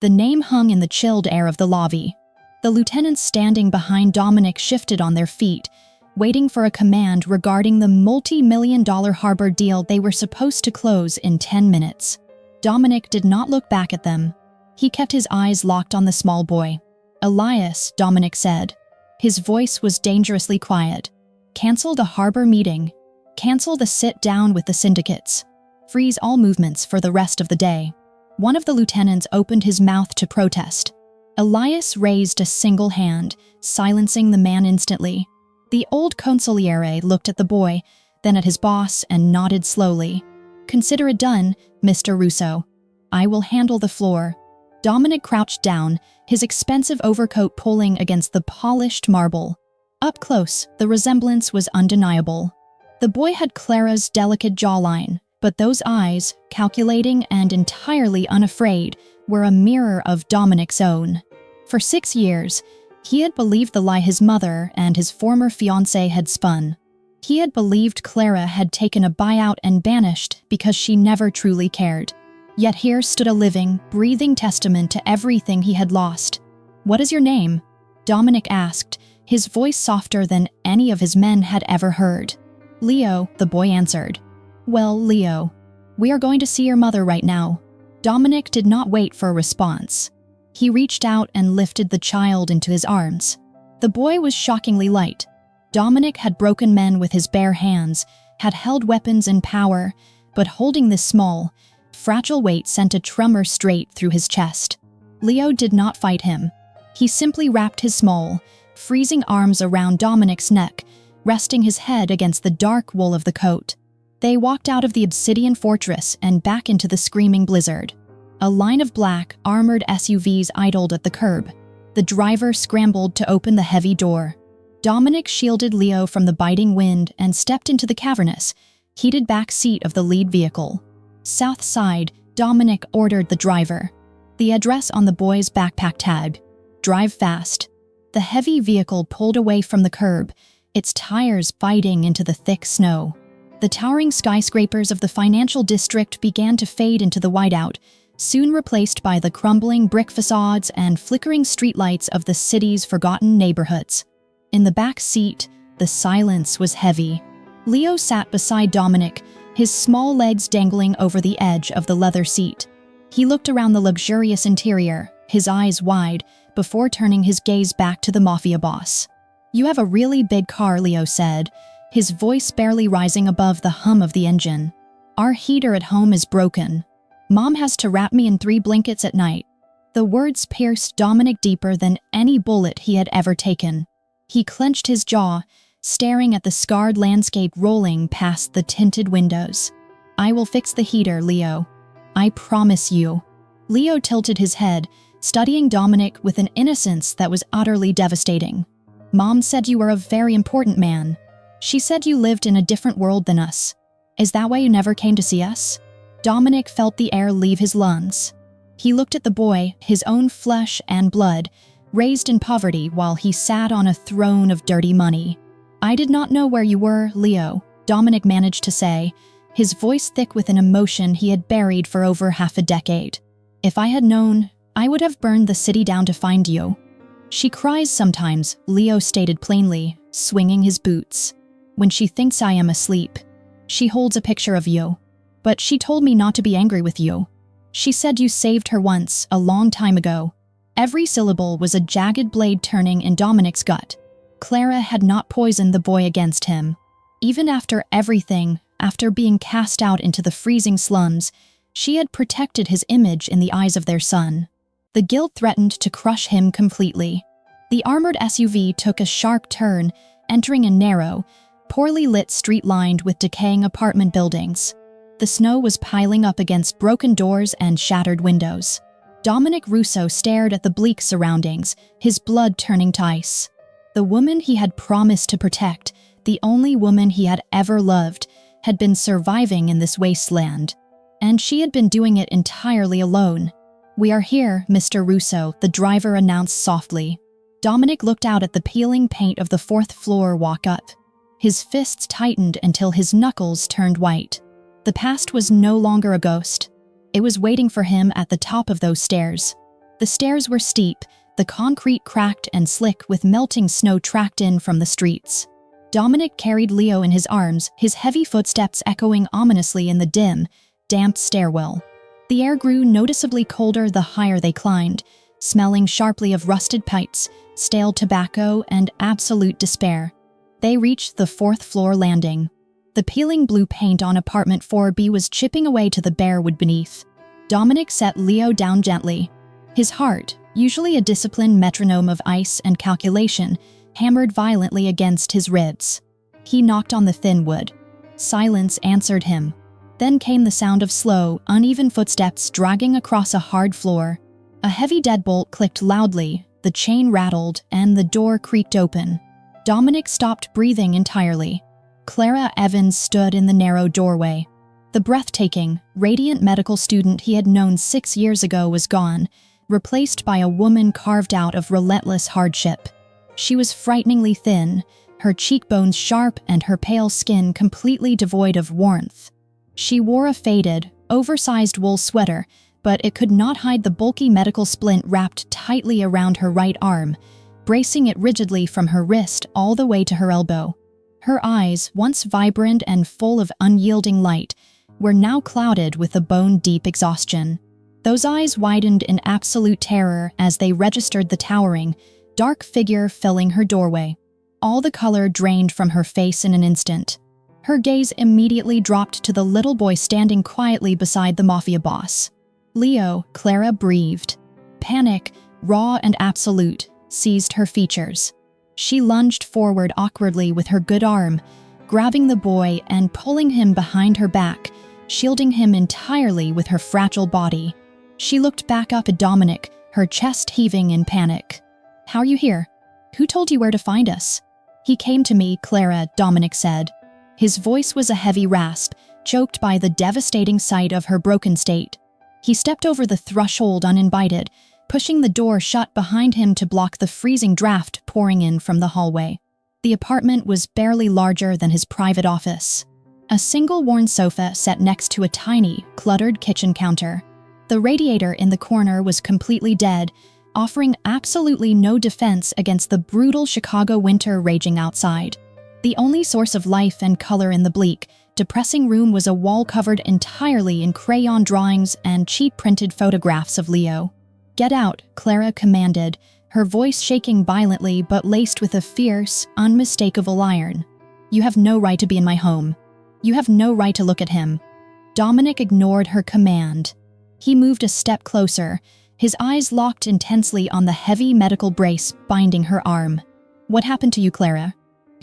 The name hung in the chilled air of the lobby. The lieutenants standing behind Dominic shifted on their feet, waiting for a command regarding the multi-million-dollar harbor deal they were supposed to close in 10 minutes. Dominic did not look back at them. He kept his eyes locked on the small boy. "Elias," Dominic said. His voice was dangerously quiet. "Cancel the harbor meeting. Cancel the sit-down with the syndicates. Freeze all movements for the rest of the day." One of the lieutenants opened his mouth to protest. Elias raised a single hand, silencing the man instantly. The old consigliere looked at the boy, then at his boss, and nodded slowly. "Consider it done, Mr. Russo. I will handle the floor." Dominic crouched down, his expensive overcoat pulling against the polished marble. Up close, the resemblance was undeniable. The boy had Clara's delicate jawline, but those eyes, calculating and entirely unafraid, were a mirror of Dominic's own. For 6 years, he had believed the lie his mother and his former fiancée had spun. He had believed Clara had taken a buyout and banished because she never truly cared. Yet here stood a living, breathing testament to everything he had lost. "What is your name?" Dominic asked, his voice softer than any of his men had ever heard. "Leo," the boy answered. "Well, Leo, we are going to see your mother right now." Dominic did not wait for a response. He reached out and lifted the child into his arms. The boy was shockingly light. Dominic had broken men with his bare hands, had held weapons in power, but holding this small, fragile weight sent a tremor straight through his chest. Leo did not fight him. He simply wrapped his small, freezing arms around Dominic's neck, resting his head against the dark wool of the coat. They walked out of the obsidian fortress and back into the screaming blizzard. A line of black, armored SUVs idled at the curb. The driver scrambled to open the heavy door. Dominic shielded Leo from the biting wind and stepped into the cavernous, heated back seat of the lead vehicle. South side, Dominic ordered the driver. The address on the boy's backpack tag. "Drive fast." The heavy vehicle pulled away from the curb, its tires biting into the thick snow. The towering skyscrapers of the financial district began to fade into the whiteout, soon replaced by the crumbling brick facades and flickering streetlights of the city's forgotten neighborhoods. In the back seat, the silence was heavy. Leo sat beside Dominic, his small legs dangling over the edge of the leather seat. He looked around the luxurious interior, his eyes wide, before turning his gaze back to the mafia boss. "You have a really big car," Leo said, his voice barely rising above the hum of the engine. "Our heater at home is broken. Mom has to wrap me in 3 blankets at night." The words pierced Dominic deeper than any bullet he had ever taken. He clenched his jaw, staring at the scarred landscape rolling past the tinted windows. "I will fix the heater, Leo. I promise you." Leo tilted his head, studying Dominic with an innocence that was utterly devastating. "Mom said you were a very important man. She said you lived in a different world than us. Is that why you never came to see us?" Dominic felt the air leave his lungs. He looked at the boy, his own flesh and blood, raised in poverty while he sat on a throne of dirty money. "I did not know where you were, Leo," Dominic managed to say, his voice thick with an emotion he had buried for over half a decade. "If I had known, I would have burned the city down to find you." "She cries sometimes," Leo stated plainly, swinging his boots. "When she thinks I am asleep. She holds a picture of you. But she told me not to be angry with you. She said you saved her once, a long time ago." Every syllable was a jagged blade turning in Dominic's gut. Clara had not poisoned the boy against him. Even after everything, after being cast out into the freezing slums, she had protected his image in the eyes of their son. The guilt threatened to crush him completely. The armored SUV took a sharp turn, entering a narrow, poorly lit street lined with decaying apartment buildings. The snow was piling up against broken doors and shattered windows. Dominic Russo stared at the bleak surroundings, his blood turning to ice. The woman he had promised to protect, the only woman he had ever loved, had been surviving in this wasteland. And she had been doing it entirely alone. "We are here, Mr. Russo," the driver announced softly. Dominic looked out at the peeling paint of the 4th floor walk-up. His fists tightened until his knuckles turned white. The past was no longer a ghost. It was waiting for him at the top of those stairs. The stairs were steep, the concrete cracked and slick with melting snow tracked in from the streets. Dominic carried Leo in his arms, his heavy footsteps echoing ominously in the dim, damp stairwell. The air grew noticeably colder the higher they climbed, smelling sharply of rusted pipes, stale tobacco, and absolute despair. They reached the fourth-floor landing. The peeling blue paint on apartment 4B was chipping away to the bare wood beneath. Dominic set Leo down gently. His heart, usually a disciplined metronome of ice and calculation, hammered violently against his ribs. He knocked on the thin wood. Silence answered him. Then came the sound of slow, uneven footsteps dragging across a hard floor. A heavy deadbolt clicked loudly, the chain rattled, and the door creaked open. Dominic stopped breathing entirely. Clara Evans stood in the narrow doorway. The breathtaking, radiant medical student he had known 6 years ago was gone, replaced by a woman carved out of relentless hardship. She was frighteningly thin, her cheekbones sharp and her pale skin completely devoid of warmth. She wore a faded, oversized wool sweater, but it could not hide the bulky medical splint wrapped tightly around her right arm, bracing it rigidly from her wrist all the way to her elbow. Her eyes, once vibrant and full of unyielding light, were now clouded with a bone-deep exhaustion. Those eyes widened in absolute terror as they registered the towering, dark figure filling her doorway. All the color drained from her face in an instant. Her gaze immediately dropped to the little boy standing quietly beside the mafia boss. Leo, Clara breathed. Panic, raw and absolute, seized her features. She lunged forward awkwardly with her good arm, grabbing the boy and pulling him behind her back, shielding him entirely with her fragile body. She looked back up at Dominic, her chest heaving in panic. "How are you here? Who told you where to find us?" "He came to me, Clara," Dominic said. His voice was a heavy rasp, choked by the devastating sight of her broken state. He stepped over the threshold uninvited, pushing the door shut behind him to block the freezing draft pouring in from the hallway. The apartment was barely larger than his private office. A single worn sofa sat next to a tiny, cluttered kitchen counter. The radiator in the corner was completely dead, offering absolutely no defense against the brutal Chicago winter raging outside. The only source of life and color in the bleak, depressing room was a wall covered entirely in crayon drawings and cheap printed photographs of Leo. "Get out," Clara commanded, her voice shaking violently but laced with a fierce, unmistakable iron. "You have no right to be in my home. You have no right to look at him." Dominic ignored her command. He moved a step closer, his eyes locked intensely on the heavy medical brace binding her arm. "What happened to you, Clara?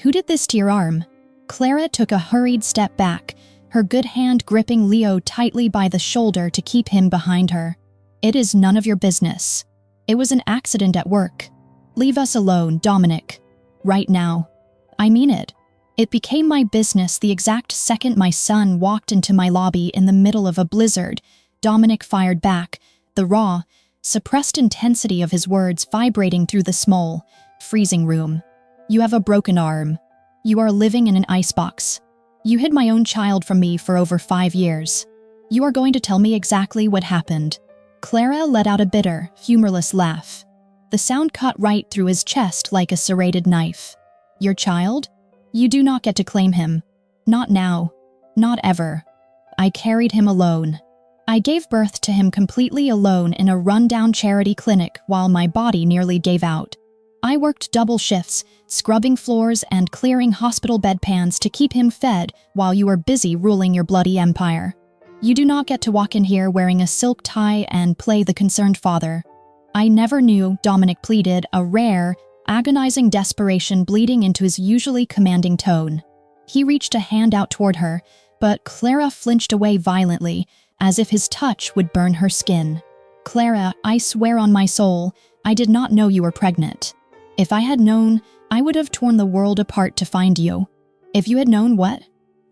Who did this to your arm?" Clara took a hurried step back, her good hand gripping Leo tightly by the shoulder to keep him behind her. "It is none of your business. It was an accident at work. Leave us alone, Dominic. Right now. I mean it. It became my business the exact second my son walked into my lobby in the middle of a blizzard," Dominic fired back, the raw, suppressed intensity of his words vibrating through the small, freezing room. "You have a broken arm. You are living in an icebox. You hid my own child from me for over 5 years. You are going to tell me exactly what happened." Clara let out a bitter, humorless laugh. The sound cut right through his chest like a serrated knife. "Your child? You do not get to claim him. Not now. Not ever. I carried him alone. I gave birth to him completely alone in a rundown charity clinic while my body nearly gave out. I worked double shifts, scrubbing floors and clearing hospital bedpans to keep him fed while you were busy ruling your bloody empire. You do not get to walk in here wearing a silk tie and play the concerned father." "I never knew," Dominic pleaded, a rare, agonizing desperation bleeding into his usually commanding tone. He reached a hand out toward her, but Clara flinched away violently, as if his touch would burn her skin. "Clara, I swear on my soul, I did not know you were pregnant. If I had known, I would have torn the world apart to find you." "If you had known what?"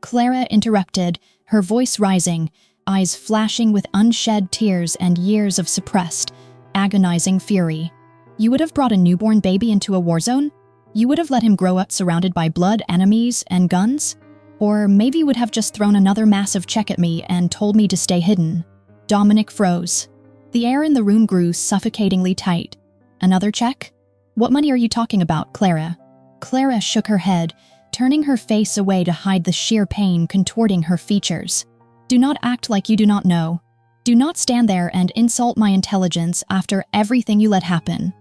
Clara interrupted, her voice rising, eyes flashing with unshed tears and years of suppressed, agonizing fury. "You would have brought a newborn baby into a war zone? You would have let him grow up surrounded by blood, enemies, and guns? Or maybe would have just thrown another massive check at me and told me to stay hidden." Dominic froze. The air in the room grew suffocatingly tight. Another check? What money are you talking about, Clara? Clara shook her head, turning her face away to hide the sheer pain contorting her features. Do not act like you do not know. Do not stand there and insult my intelligence after everything you let happen.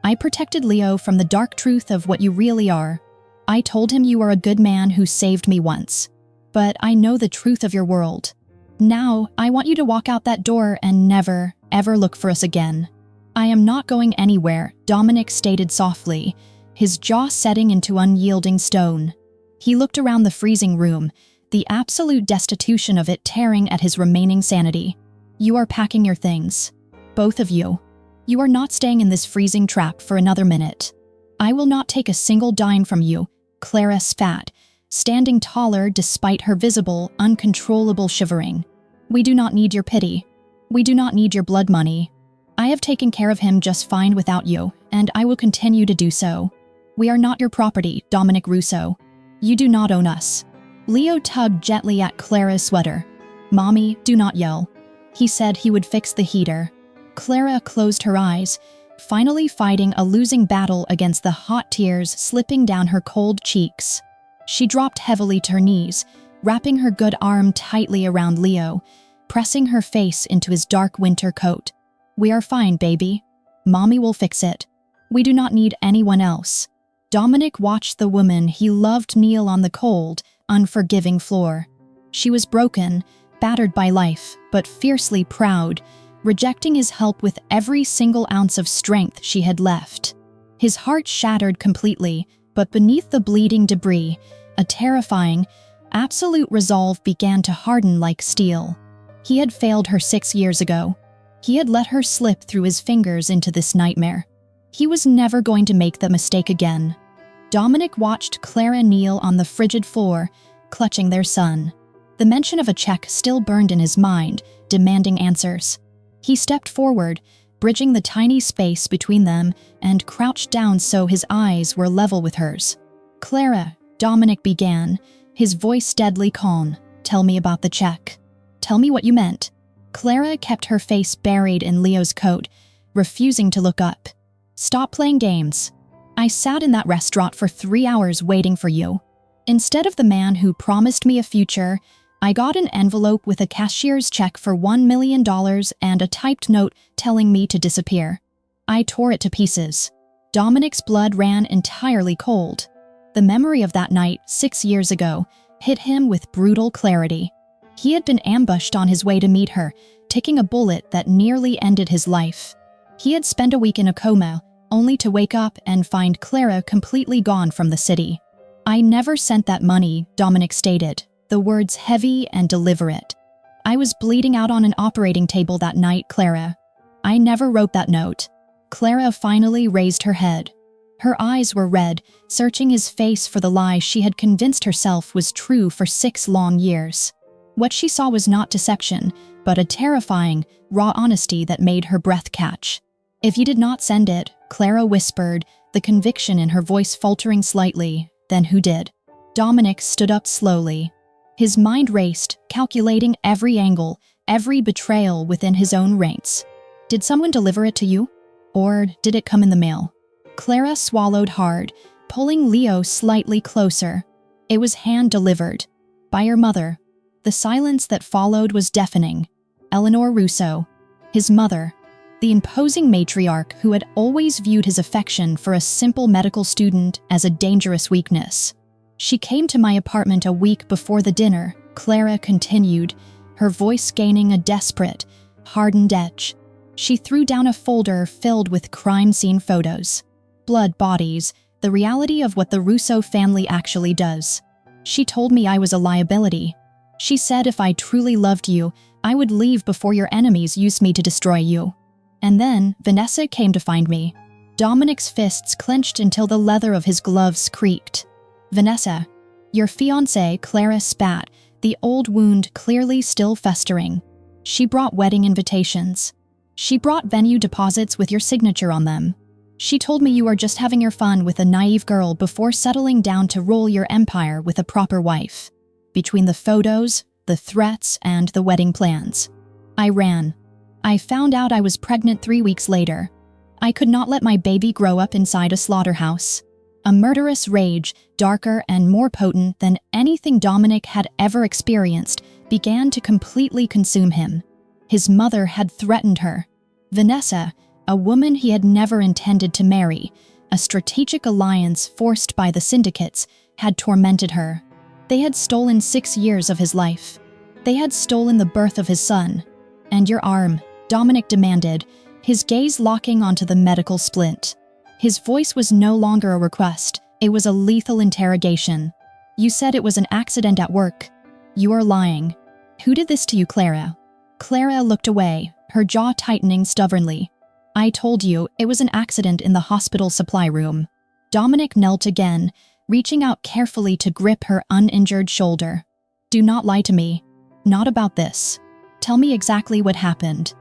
I protected Leo from the dark truth of what you really are. I told him you are a good man who saved me once. But I know the truth of your world. Now, I want you to walk out that door and never, ever look for us again. I am not going anywhere, Dominic stated softly, his jaw setting into unyielding stone. He looked around the freezing room, the absolute destitution of it tearing at his remaining sanity. You are packing your things. Both of you. You are not staying in this freezing trap for another minute. I will not take a single dime from you, Clara spat, standing taller despite her visible, uncontrollable shivering. We do not need your pity. We do not need your blood money. I have taken care of him just fine without you, and I will continue to do so. We are not your property, Dominic Russo. You do not own us. Leo tugged gently at Clara's sweater. Mommy, do not yell. He said he would fix the heater. Clara closed her eyes, finally fighting a losing battle against the hot tears slipping down her cold cheeks. She dropped heavily to her knees, wrapping her good arm tightly around Leo, pressing her face into his dark winter coat. We are fine, baby. Mommy will fix it. We do not need anyone else. Dominic watched the woman he loved kneel on the cold, unforgiving floor. She was broken, battered by life, but fiercely proud, rejecting his help with every single ounce of strength she had left. His heart shattered completely, but beneath the bleeding debris, a terrifying, absolute resolve began to harden like steel. He had failed her 6 years ago. He had let her slip through his fingers into this nightmare. He was never going to make the mistake again. Dominic watched Clara kneel on the frigid floor, clutching their son. The mention of a check still burned in his mind, demanding answers. He stepped forward, bridging the tiny space between them, and crouched down so his eyes were level with hers. Clara, Dominic began, his voice deadly calm. Tell me about the check. Tell me what you meant. Clara kept her face buried in Leo's coat, refusing to look up. Stop playing games. I sat in that restaurant for 3 hours waiting for you. Instead of the man who promised me a future, I got an envelope with a cashier's check for $1 million and a typed note telling me to disappear. I tore it to pieces. Dominic's blood ran entirely cold. The memory of that night 6 years ago hit him with brutal clarity. He had been ambushed on his way to meet her, taking a bullet that nearly ended his life. He had spent a week in a coma, only to wake up and find Clara completely gone from the city. I never sent that money, Dominic stated, the words heavy and deliberate. I was bleeding out on an operating table that night, Clara. I never wrote that note. Clara finally raised her head. Her eyes were red, searching his face for the lie she had convinced herself was true for 6 long years. What she saw was not deception, but a terrifying, raw honesty that made her breath catch. If you did not send it, Clara whispered, the conviction in her voice faltering slightly. Then who did? Dominic stood up slowly. His mind raced, calculating every angle, every betrayal within his own ranks. Did someone deliver it to you? Or did it come in the mail? Clara swallowed hard, pulling Leo slightly closer. It was hand-delivered. By your mother. The silence that followed was deafening. Eleanor Russo, his mother, the imposing matriarch who had always viewed his affection for a simple medical student as a dangerous weakness. She came to my apartment a week before the dinner, Clara continued, her voice gaining a desperate, hardened edge. She threw down a folder filled with crime scene photos. Blood bodies, the reality of what the Russo family actually does. She told me I was a liability. She said if I truly loved you, I would leave before your enemies used me to destroy you. And then Vanessa came to find me. Dominic's fists clenched until the leather of his gloves creaked. Vanessa, your fiancée, Clara spat, the old wound clearly still festering. She brought wedding invitations. She brought venue deposits with your signature on them. She told me you were just having your fun with a naive girl before settling down to rule your empire with a proper wife. Between the photos, the threats, and the wedding plans, I ran. I found out I was pregnant 3 weeks later. I could not let my baby grow up inside a slaughterhouse. A murderous rage, darker and more potent than anything Dominic had ever experienced, began to completely consume him. His mother had threatened her. Vanessa, a woman he had never intended to marry, a strategic alliance forced by the syndicates, had tormented her. They had stolen 6 years of his life. They had stolen the birth of his son. "And your arm," Dominic demanded, his gaze locking onto the medical splint. His voice was no longer a request, it was a lethal interrogation. "You said it was an accident at work. You are lying. Who did this to you, Clara?" Clara looked away, her jaw tightening stubbornly. "I told you, it was an accident in the hospital supply room." Dominic knelt again, reaching out carefully to grip her uninjured shoulder. "Do not lie to me. Not about this. Tell me exactly what happened."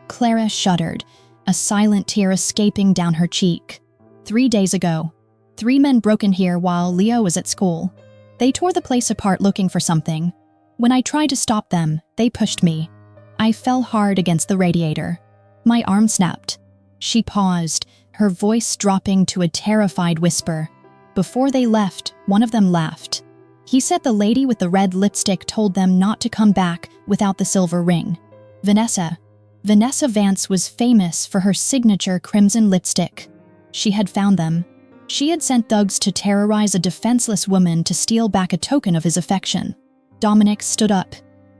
Clara shuddered, a silent tear escaping down her cheek. 3 days ago, 3 men broke in here while Leo was at school. They tore the place apart looking for something. When I tried to stop them, they pushed me. I fell hard against the radiator. My arm snapped. She paused, her voice dropping to a terrified whisper. Before they left, one of them laughed. He said the lady with the red lipstick told them not to come back without the silver ring. Vanessa Vance was famous for her signature crimson lipstick. She had found them. She had sent thugs to terrorize a defenseless woman to steal back a token of his affection. Dominic stood up.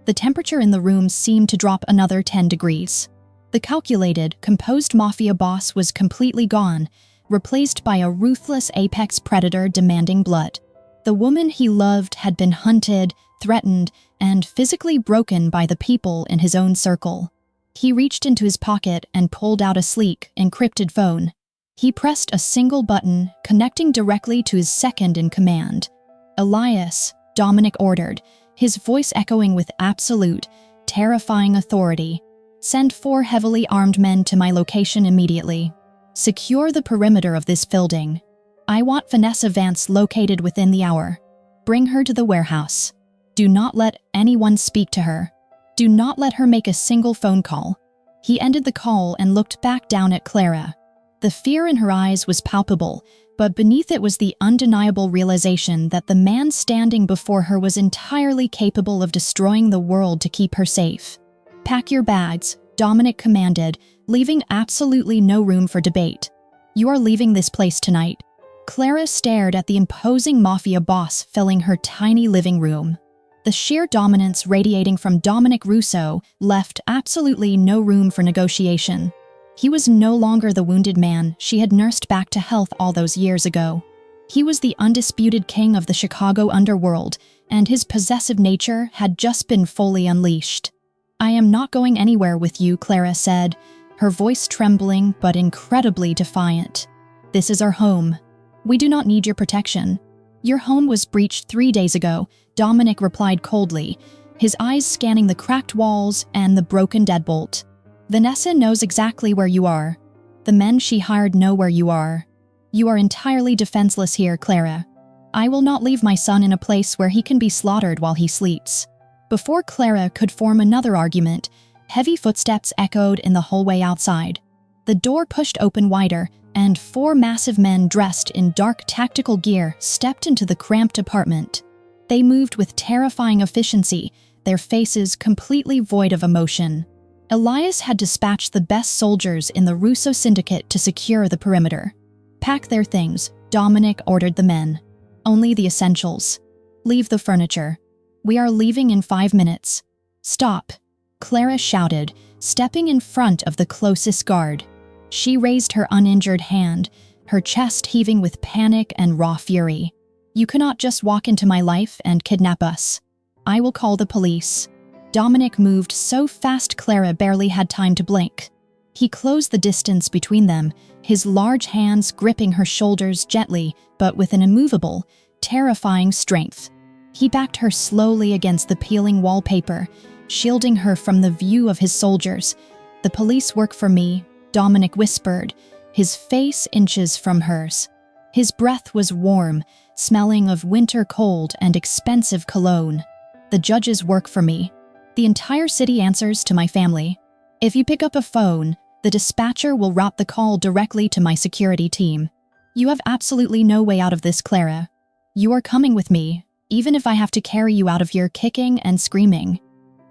The temperature in the room seemed to drop another 10 degrees. The calculated, composed mafia boss was completely gone, replaced by a ruthless apex predator demanding blood. The woman he loved had been hunted, threatened, and physically broken by the people in his own circle. He reached into his pocket and pulled out a sleek, encrypted phone. He pressed a single button, connecting directly to his second-in-command. "Elias," Dominic ordered, his voice echoing with absolute, terrifying authority. "Send 4 heavily armed men to my location immediately. Secure the perimeter of this building. I want Vanessa Vance located within the hour. Bring her to the warehouse. Do not let anyone speak to her. Do not let her make a single phone call." He ended the call and looked back down at Clara. The fear in her eyes was palpable, but beneath it was the undeniable realization that the man standing before her was entirely capable of destroying the world to keep her safe. "Pack your bags," Dominic commanded, leaving absolutely no room for debate. "You are leaving this place tonight." Clara stared at the imposing mafia boss filling her tiny living room. The sheer dominance radiating from Dominic Russo left absolutely no room for negotiation. He was no longer the wounded man she had nursed back to health all those years ago. He was the undisputed king of the Chicago underworld, and his possessive nature had just been fully unleashed. "I am not going anywhere with you," Clara said, her voice trembling but incredibly defiant. "This is our home. We do not need your protection." "Your home was breached 3 days ago," Dominic replied coldly, his eyes scanning the cracked walls and the broken deadbolt. "Vanessa knows exactly where you are. The men she hired know where you are. You are entirely defenseless here, Clara. I will not leave my son in a place where he can be slaughtered while he sleeps." Before Clara could form another argument, heavy footsteps echoed in the hallway outside. The door pushed open wider, and 4 massive men dressed in dark tactical gear stepped into the cramped apartment. They moved with terrifying efficiency, their faces completely void of emotion. Elias had dispatched the best soldiers in the Russo syndicate to secure the perimeter. "Pack their things," Dominic ordered the men. "Only the essentials. Leave the furniture. We are leaving in 5 minutes." "Stop," Clara shouted, stepping in front of the closest guard. She raised her uninjured hand, her chest heaving with panic and raw fury. "You cannot just walk into my life and kidnap us. I will call the police." Dominic moved so fast Clara barely had time to blink. He closed the distance between them, his large hands gripping her shoulders gently but with an immovable, terrifying strength. He backed her slowly against the peeling wallpaper, shielding her from the view of his soldiers. "The police work for me," Dominic whispered, his face inches from hers. His breath was warm, smelling of winter cold and expensive cologne. "The judges work for me. The entire city answers to my family." If you pick up a phone, the dispatcher will route the call directly to my security team. You have absolutely no way out of this, Clara. You are coming with me, even if I have to carry you out of here kicking and screaming."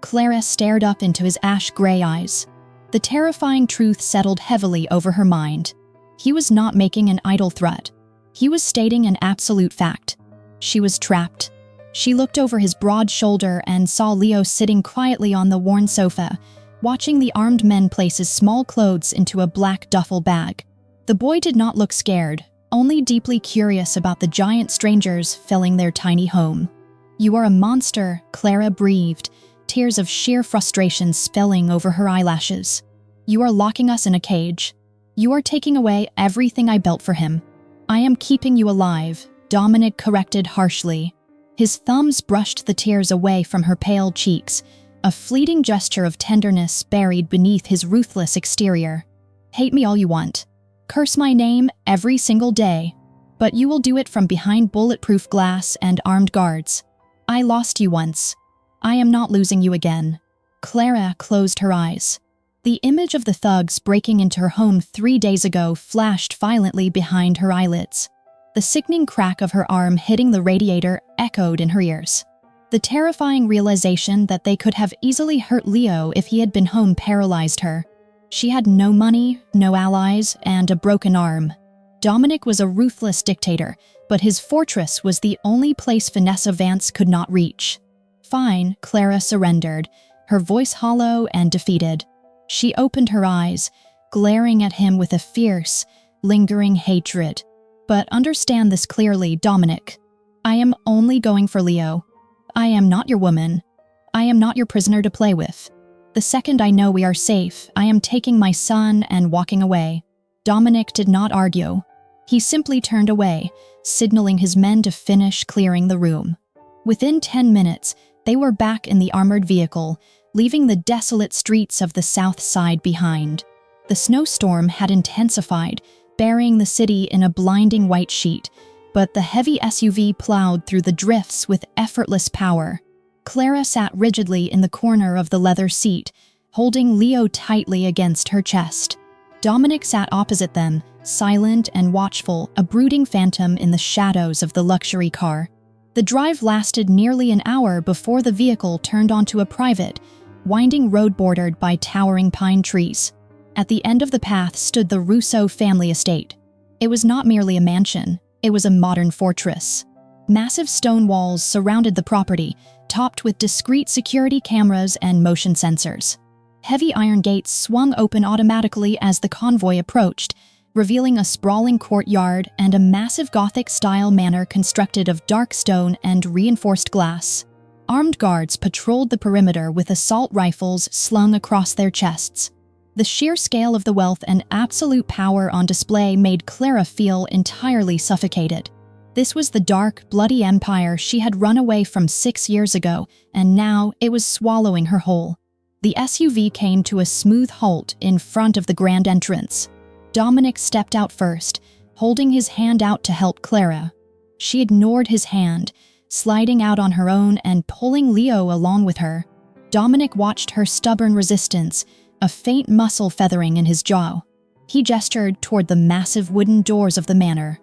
Clara stared up into his ash-gray eyes. The terrifying truth settled heavily over her mind. He was not making an idle threat. He was stating an absolute fact. She was trapped. She looked over his broad shoulder and saw Leo sitting quietly on the worn sofa, watching the armed men place his small clothes into a black duffel bag. The boy did not look scared, only deeply curious about the giant strangers filling their tiny home. "You are a monster," Clara breathed, tears of sheer frustration spilling over her eyelashes. "You are locking us in a cage. You are taking away everything I built for him." "I am keeping you alive," Dominic corrected harshly. His thumbs brushed the tears away from her pale cheeks, a fleeting gesture of tenderness buried beneath his ruthless exterior. "Hate me all you want. Curse my name every single day, but you will do it from behind bulletproof glass and armed guards. I lost you once. I am not losing you again." Clara closed her eyes. The image of the thugs breaking into her home 3 days ago flashed violently behind her eyelids. The sickening crack of her arm hitting the radiator echoed in her ears. The terrifying realization that they could have easily hurt Leo if he had been home paralyzed her. She had no money, no allies, and a broken arm. Dominic was a ruthless dictator, but his fortress was the only place Vanessa Vance could not reach. "Fine," Clara surrendered, her voice hollow and defeated. She opened her eyes, glaring at him with a fierce, lingering hatred. "But understand this clearly, Dominic. I am only going for Leo. I am not your woman. I am not your prisoner to play with. The second I know we are safe, I am taking my son and walking away." Dominic did not argue. He simply turned away, signaling his men to finish clearing the room. Within 10 minutes, they were back in the armored vehicle, leaving the desolate streets of the south side behind. The snowstorm had intensified, burying the city in a blinding white sheet, but the heavy SUV plowed through the drifts with effortless power. Clara sat rigidly in the corner of the leather seat, holding Leo tightly against her chest. Dominic sat opposite them, silent and watchful, a brooding phantom in the shadows of the luxury car. The drive lasted nearly an hour before the vehicle turned onto a private, winding road bordered by towering pine trees. At the end of the path stood the Russo family estate. It was not merely a mansion, it was a modern fortress. Massive stone walls surrounded the property, topped with discreet security cameras and motion sensors. Heavy iron gates swung open automatically as the convoy approached, revealing a sprawling courtyard and a massive Gothic-style manor constructed of dark stone and reinforced glass. Armed guards patrolled the perimeter with assault rifles slung across their chests. The sheer scale of the wealth and absolute power on display made Clara feel entirely suffocated. This was the dark, bloody empire she had run away from 6 years ago, and now it was swallowing her whole. The SUV came to a smooth halt in front of the grand entrance. Dominic stepped out first, holding his hand out to help Clara. She ignored his hand, sliding out on her own and pulling Leo along with her. Dominic watched her stubborn resistance, a faint muscle feathering in his jaw. He gestured toward the massive wooden doors of the manor.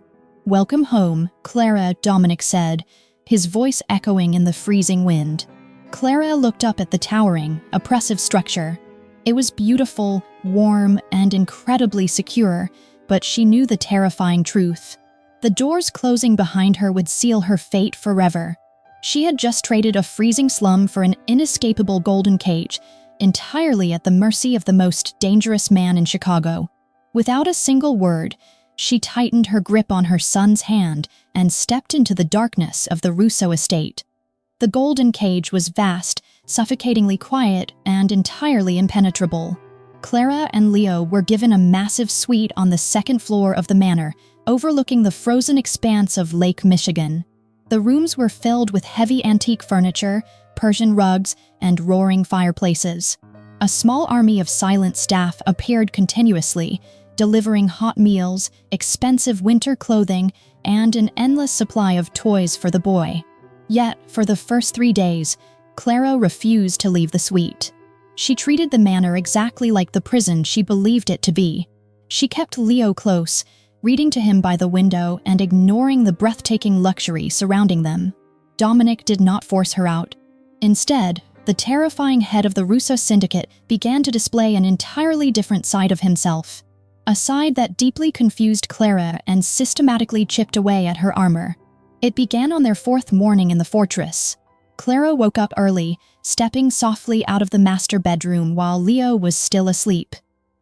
"Welcome home, Clara," Dominic said, his voice echoing in the freezing wind. Clara looked up at the towering, oppressive structure. It was beautiful, warm, and incredibly secure, but she knew the terrifying truth. The doors closing behind her would seal her fate forever. She had just traded a freezing slum for an inescapable golden cage, entirely at the mercy of the most dangerous man in Chicago. Without a single word, she tightened her grip on her son's hand and stepped into the darkness of the Russo estate. The golden cage was vast, suffocatingly quiet, and entirely impenetrable. Clara and Leo were given a massive suite on the second floor of the manor, overlooking the frozen expanse of Lake Michigan. The rooms were filled with heavy antique furniture, Persian rugs, and roaring fireplaces. A small army of silent staff appeared continuously, delivering hot meals, expensive winter clothing, and an endless supply of toys for the boy. Yet, for the first 3 days, Clara refused to leave the suite. She treated the manor exactly like the prison she believed it to be. She kept Leo close, reading to him by the window and ignoring the breathtaking luxury surrounding them. Dominic did not force her out. Instead, the terrifying head of the Russo syndicate began to display an entirely different side of himself. A side that deeply confused Clara and systematically chipped away at her armor. It began on their 4th morning in the fortress. Clara woke up early, stepping softly out of the master bedroom while Leo was still asleep.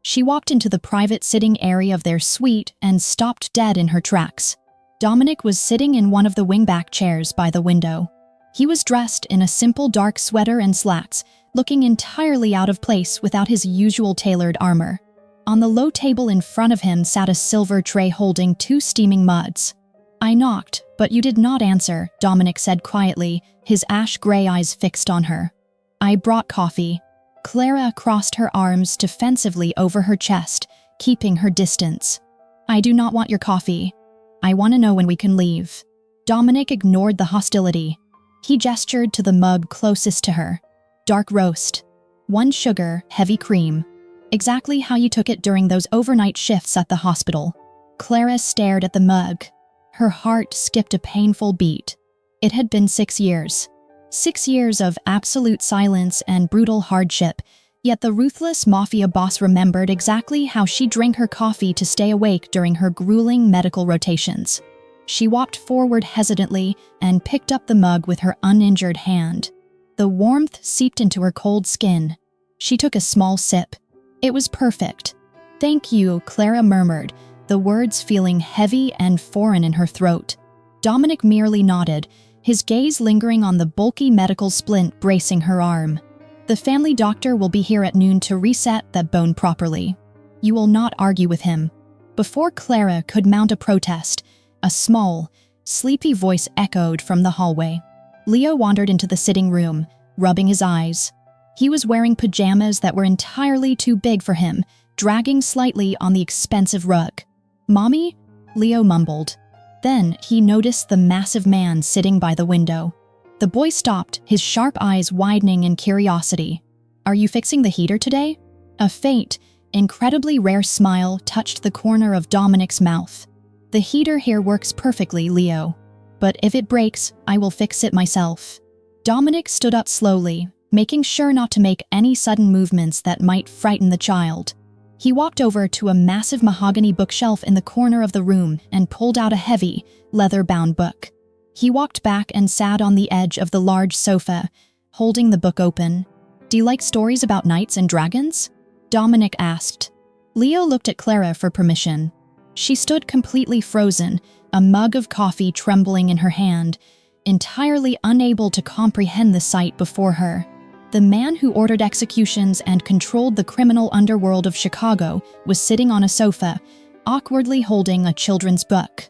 She walked into the private sitting area of their suite and stopped dead in her tracks. Dominic was sitting in one of the wingback chairs by the window. He was dressed in a simple dark sweater and slacks, looking entirely out of place without his usual tailored armor. On the low table in front of him sat a silver tray holding 2 steaming mugs. "I knocked, but you did not answer," Dominic said quietly, his ash-gray eyes fixed on her. "I brought coffee." Clara crossed her arms defensively over her chest, keeping her distance. "I do not want your coffee. I want to know when we can leave." Dominic ignored the hostility. He gestured to the mug closest to her. "Dark roast. 1 sugar, heavy cream. Exactly how you took it during those overnight shifts at the hospital." Clara stared at the mug. Her heart skipped a painful beat. It had been 6 years. 6 years of absolute silence and brutal hardship, yet the Ruthless Mafia boss remembered exactly how she drank her coffee to stay awake during her grueling medical rotations. She walked forward hesitantly and picked up the mug with her uninjured hand. The warmth seeped into her cold skin. She took a small sip. It was perfect. "Thank you," Clara murmured, the words feeling heavy and foreign in her throat. Dominic merely nodded, his gaze lingering on the bulky medical splint bracing her arm. "The family doctor will be here at noon to reset that bone properly. You will not argue with him." Before Clara could mount a protest, a small, sleepy voice echoed from the hallway. Leo wandered into the sitting room, rubbing his eyes. He was wearing pajamas that were entirely too big for him, dragging slightly on the expensive rug. "Mommy?" Leo mumbled. Then he noticed the massive man sitting by the window. The boy stopped, his sharp eyes widening in curiosity. "Are you fixing the heater today?" A faint, incredibly rare smile touched the corner of Dominic's mouth. "The heater here works perfectly, Leo. But if it breaks, I will fix it myself." Dominic stood up slowly, making sure not to make any sudden movements that might frighten the child. He walked over to a massive mahogany bookshelf in the corner of the room and pulled out a heavy, leather-bound book. He walked back and sat on the edge of the large sofa, holding the book open. "Do you like stories about knights and dragons?" Dominic asked. Leo looked at Clara for permission. She stood completely frozen, a mug of coffee trembling in her hand, entirely unable to comprehend the sight before her. The man who ordered executions and controlled the criminal underworld of Chicago was sitting on a sofa, awkwardly holding a children's book.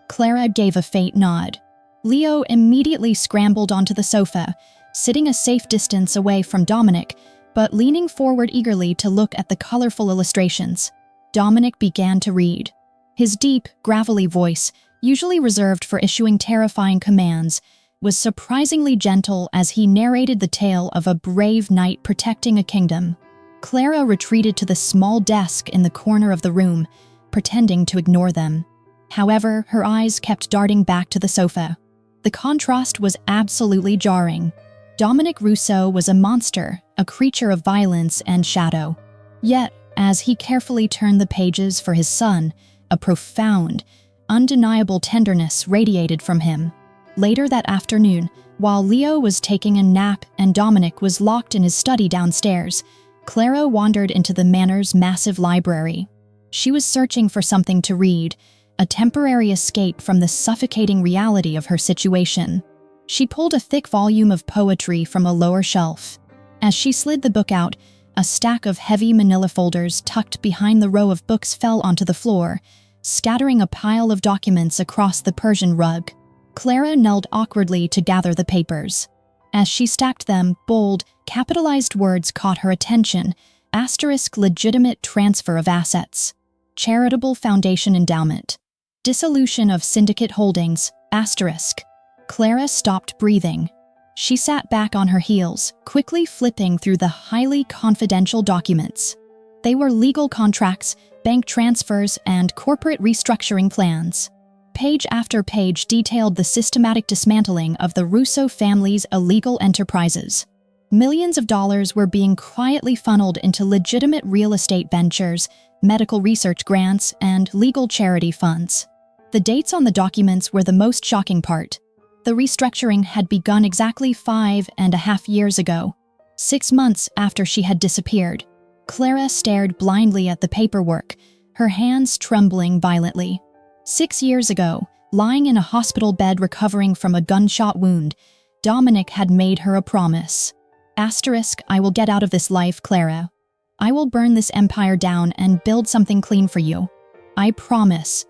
Clara gave a faint nod. Leo immediately scrambled onto the sofa, sitting a safe distance away from Dominic, but leaning forward eagerly to look at the colorful illustrations. Dominic began to read. His deep, gravelly voice, usually reserved for issuing terrifying commands, was surprisingly gentle as he narrated the tale of a brave knight protecting a kingdom. Clara retreated to the small desk in the corner of the room, pretending to ignore them. However, her eyes kept darting back to the sofa. The contrast was absolutely jarring. Dominic Russo was a monster, a creature of violence and shadow. Yet, as he carefully turned the pages for his son, a profound, undeniable tenderness radiated from him. Later that afternoon, while Leo was taking a nap and Dominic was locked in his study downstairs, Clara wandered into the manor's massive library. She was searching for something to read, a temporary escape from the suffocating reality of her situation. She pulled a thick volume of poetry from a lower shelf. As she slid the book out, a stack of heavy manila folders tucked behind the row of books fell onto the floor, scattering a pile of documents across the Persian rug. Clara knelt awkwardly to gather the papers. As she stacked them, bold, capitalized words caught her attention. Asterisk legitimate transfer of assets. Charitable foundation endowment. Dissolution of syndicate holdings. Asterisk. Clara stopped breathing. She sat back on her heels, quickly flipping through the highly confidential documents. They were legal contracts, bank transfers, and corporate restructuring plans. Page after page detailed the systematic dismantling of the Russo family's illegal enterprises. Millions of dollars were being quietly funneled into legitimate real estate ventures, medical research grants, and legal charity funds. The dates on the documents were the most shocking part. The restructuring had begun exactly 5.5 years ago, 6 months after she had disappeared. Clara stared blindly at the paperwork, her hands trembling violently. 6 years ago, lying in a hospital bed recovering from a gunshot wound, Dominic had made her a promise. I will get out of this life, Clara. I will burn this empire down and build something clean for you. I promise,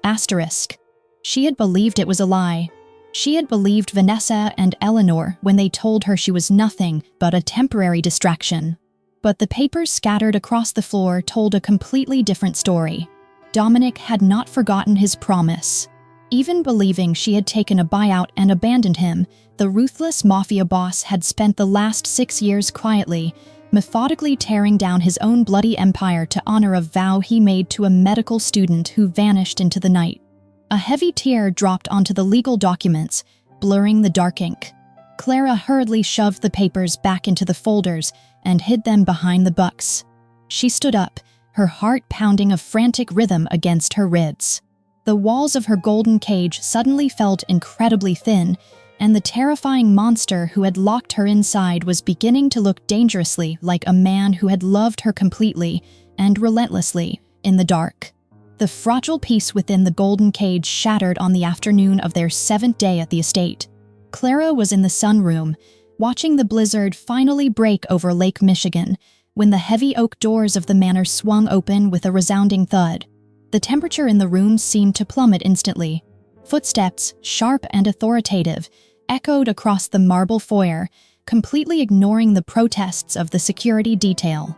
She had believed it was a lie. She had believed Vanessa and Eleanor when they told her she was nothing but a temporary distraction. But the papers scattered across the floor told a completely different story. Dominic had not forgotten his promise. Even believing she had taken a buyout and abandoned him, the Ruthless Mafia boss had spent the last 6 years quietly, methodically tearing down his own bloody empire to honor a vow he made to a medical student who vanished into the night. A heavy tear dropped onto the legal documents, blurring the dark ink. Clara hurriedly shoved the papers back into the folders and hid them behind the books. She stood up, her heart pounding a frantic rhythm against her ribs. The walls of her golden cage suddenly felt incredibly thin, and the terrifying monster who had locked her inside was beginning to look dangerously like a man who had loved her completely and relentlessly in the dark. The fragile peace within the golden cage shattered on the afternoon of their 7th day at the estate. Clara was in the sunroom, watching the blizzard finally break over Lake Michigan, when the heavy oak doors of the manor swung open with a resounding thud. The temperature in the room seemed to plummet instantly. Footsteps, sharp and authoritative, echoed across the marble foyer, completely ignoring the protests of the security detail.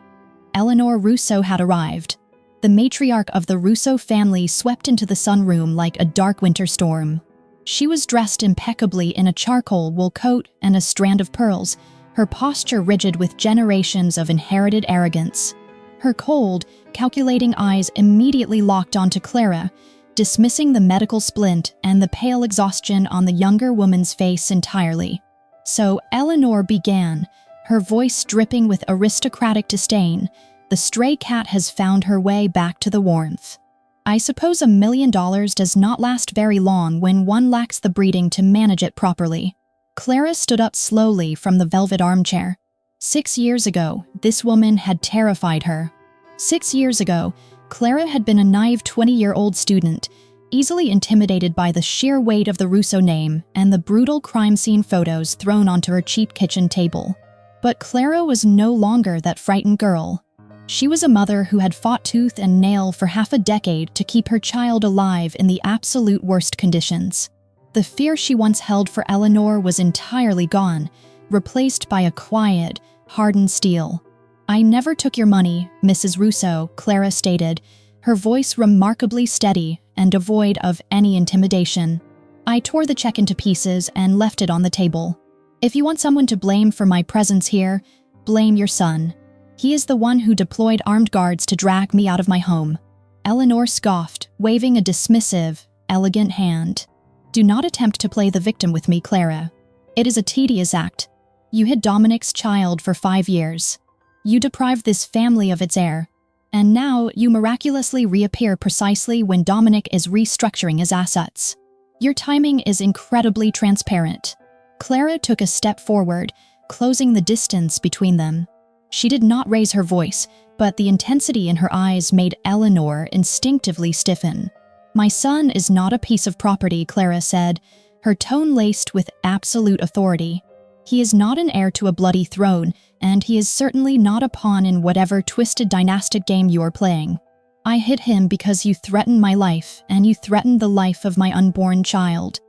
Eleanor Russo had arrived. The matriarch of the Russo family swept into the sunroom like a dark winter storm. She was dressed impeccably in a charcoal wool coat and a strand of pearls, her posture rigid with generations of inherited arrogance. Her cold, calculating eyes immediately locked onto Clara, dismissing the medical splint and the pale exhaustion on the younger woman's face entirely. So Eleanor began, her voice dripping with aristocratic disdain. The stray cat has found her way back to the warmth. I suppose $1 million does not last very long when one lacks the breeding to manage it properly. Clara stood up slowly from the velvet armchair. 6 years ago, this woman had terrified her. 6 years ago, Clara had been a naive 20-year-old student, easily intimidated by the sheer weight of the Russo name and the brutal crime scene photos thrown onto her cheap kitchen table. But Clara was no longer that frightened girl. She was a mother who had fought tooth and nail for half a decade to keep her child alive in the absolute worst conditions. The fear she once held for Eleanor was entirely gone, replaced by a quiet, hardened steel. I never took your money, Mrs. Russo, Clara stated, her voice remarkably steady and devoid of any intimidation. I tore the check into pieces and left it on the table. If you want someone to blame for my presence here, blame your son. He is the one who deployed armed guards to drag me out of my home. Eleanor scoffed, waving a dismissive, elegant hand. Do not attempt to play the victim with me, Clara. It is a tedious act. You hid Dominic's child for 5 years. You deprived this family of its heir. And now you miraculously reappear precisely when Dominic is restructuring his assets. Your timing is incredibly transparent. Clara took a step forward, closing the distance between them. She did not raise her voice, but the intensity in her eyes made Eleanor instinctively stiffen. My son is not a piece of property, Clara said, her tone laced with absolute authority. He is not an heir to a bloody throne, and he is certainly not a pawn in whatever twisted dynastic game you are playing. I hid him because you threatened my life, and you threatened the life of my unborn child.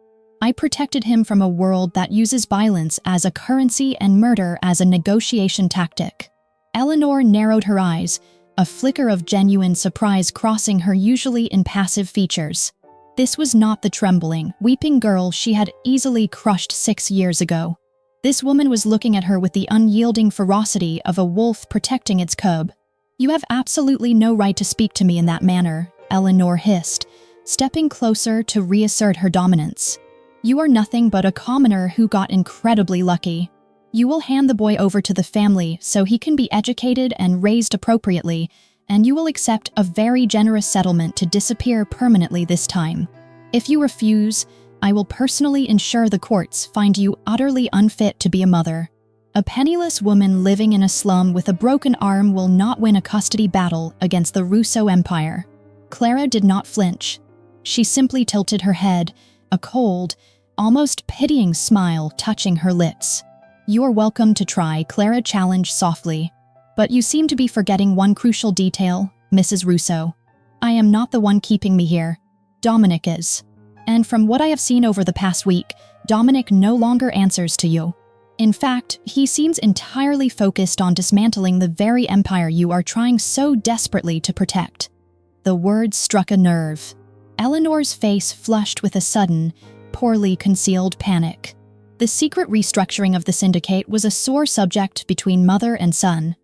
I protected him from a world that uses violence as a currency and murder as a negotiation tactic. Eleanor narrowed her eyes, a flicker of genuine surprise crossing her usually impassive features. This was not the trembling, weeping girl she had easily crushed 6 years ago. This woman was looking at her with the unyielding ferocity of a wolf protecting its cub. "You have absolutely no right to speak to me in that manner," Eleanor hissed, stepping closer to reassert her dominance. "You are nothing but a commoner who got incredibly lucky. You will hand the boy over to the family so he can be educated and raised appropriately, and you will accept a very generous settlement to disappear permanently this time. If you refuse, I will personally ensure the courts find you utterly unfit to be a mother. A penniless woman living in a slum with a broken arm will not win a custody battle against the Russo empire." Clara did not flinch. She simply tilted her head, a cold, almost pitying smile touching her lips. "You're welcome to try," Clara challenged softly. "But you seem to be forgetting one crucial detail, Mrs. Russo. I am not the one keeping me here. Dominic is. And from what I have seen over the past week, Dominic no longer answers to you. In fact, he seems entirely focused on dismantling the very empire you are trying so desperately to protect." The words struck a nerve. Eleanor's face flushed with a sudden, poorly concealed panic. The secret restructuring of the syndicate was a sore subject between mother and son.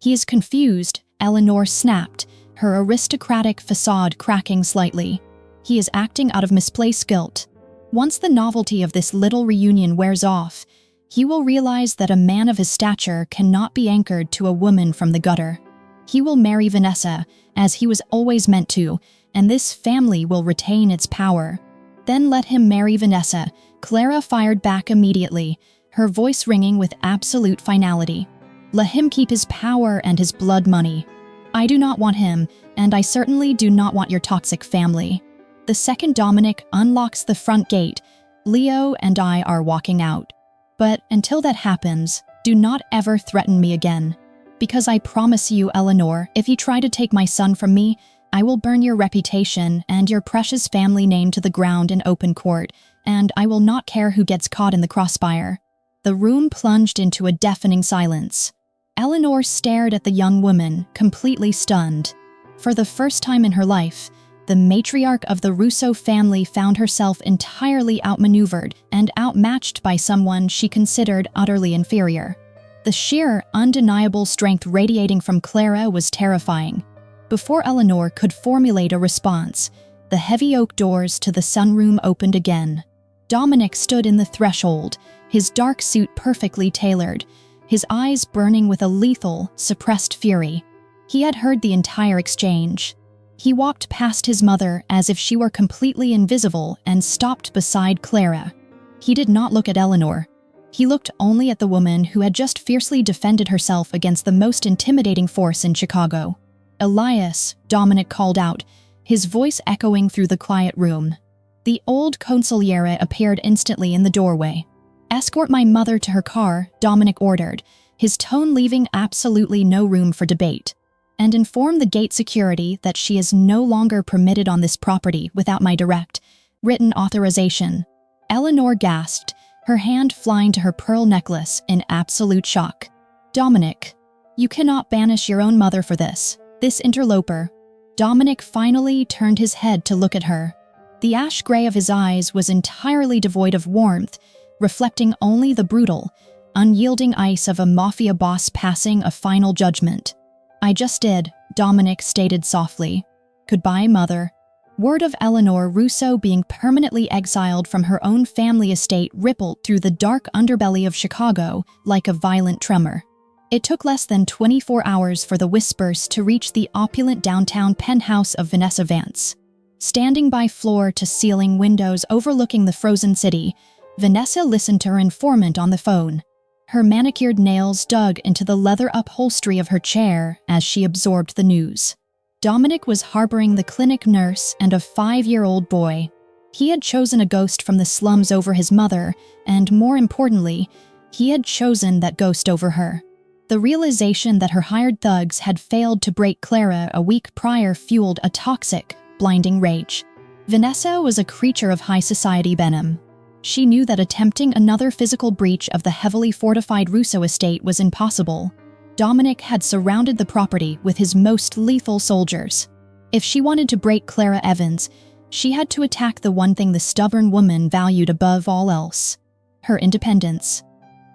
"He is confused," Eleanor snapped, her aristocratic facade cracking slightly. "He is acting out of misplaced guilt. Once the novelty of this little reunion wears off, he will realize that a man of his stature cannot be anchored to a woman from the gutter. He will marry Vanessa, as he was always meant to, and this family will retain its power." "Then let him marry Vanessa," Clara fired back immediately, her voice ringing with absolute finality. "Let him keep his power and his blood money. I do not want him, and I certainly do not want your toxic family." The second Dominic unlocks the front gate, Leo and I are walking out. "But until that happens, do not ever threaten me again. Because I promise you, Eleanor, if you try to take my son from me, I will burn your reputation and your precious family name to the ground in open court, and I will not care who gets caught in the crossfire." The room plunged into a deafening silence. Eleanor stared at the young woman, completely stunned. For the first time in her life, the matriarch of the Russo family found herself entirely outmaneuvered and outmatched by someone she considered utterly inferior. The sheer, undeniable strength radiating from Clara was terrifying. Before Eleanor could formulate a response, the heavy oak doors to the sunroom opened again. Dominic stood in the threshold, his dark suit perfectly tailored, his eyes burning with a lethal, suppressed fury. He had heard the entire exchange. He walked past his mother as if she were completely invisible and stopped beside Clara. He did not look at Eleanor. He looked only at the woman who had just fiercely defended herself against the most intimidating force in Chicago. "Elias," Dominic called out, his voice echoing through the quiet room. The old consigliere appeared instantly in the doorway. "Escort my mother to her car," Dominic ordered, his tone leaving absolutely no room for debate. "And inform the gate security that she is no longer permitted on this property without my direct, written authorization." Eleanor gasped, her hand flying to her pearl necklace in absolute shock. "Dominic, you cannot banish your own mother for this interloper." Dominic finally turned his head to look at her. The ash gray of his eyes was entirely devoid of warmth, reflecting only the brutal, unyielding ice of a mafia boss passing a final judgment. "I just did," Dominic stated softly. "Goodbye, mother." Word of Eleanor Russo being permanently exiled from her own family estate rippled through the dark underbelly of Chicago like a violent tremor. It took less than 24 hours for the whispers to reach the opulent downtown penthouse of Vanessa Vance. Standing by floor-to-ceiling windows overlooking the frozen city, Vanessa listened to her informant on the phone. Her manicured nails dug into the leather upholstery of her chair as she absorbed the news. Dominic was harboring the clinic nurse and a 5-year-old boy. He had chosen a ghost from the slums over his mother, and more importantly, he had chosen that ghost over her. The realization that her hired thugs had failed to break Clara a week prior fueled a toxic, blinding rage. Vanessa was a creature of high society venom. She knew that attempting another physical breach of the heavily fortified Russo estate was impossible. Dominic had surrounded the property with his most lethal soldiers. If she wanted to break Clara Evans, she had to attack the one thing the stubborn woman valued above all else: her independence.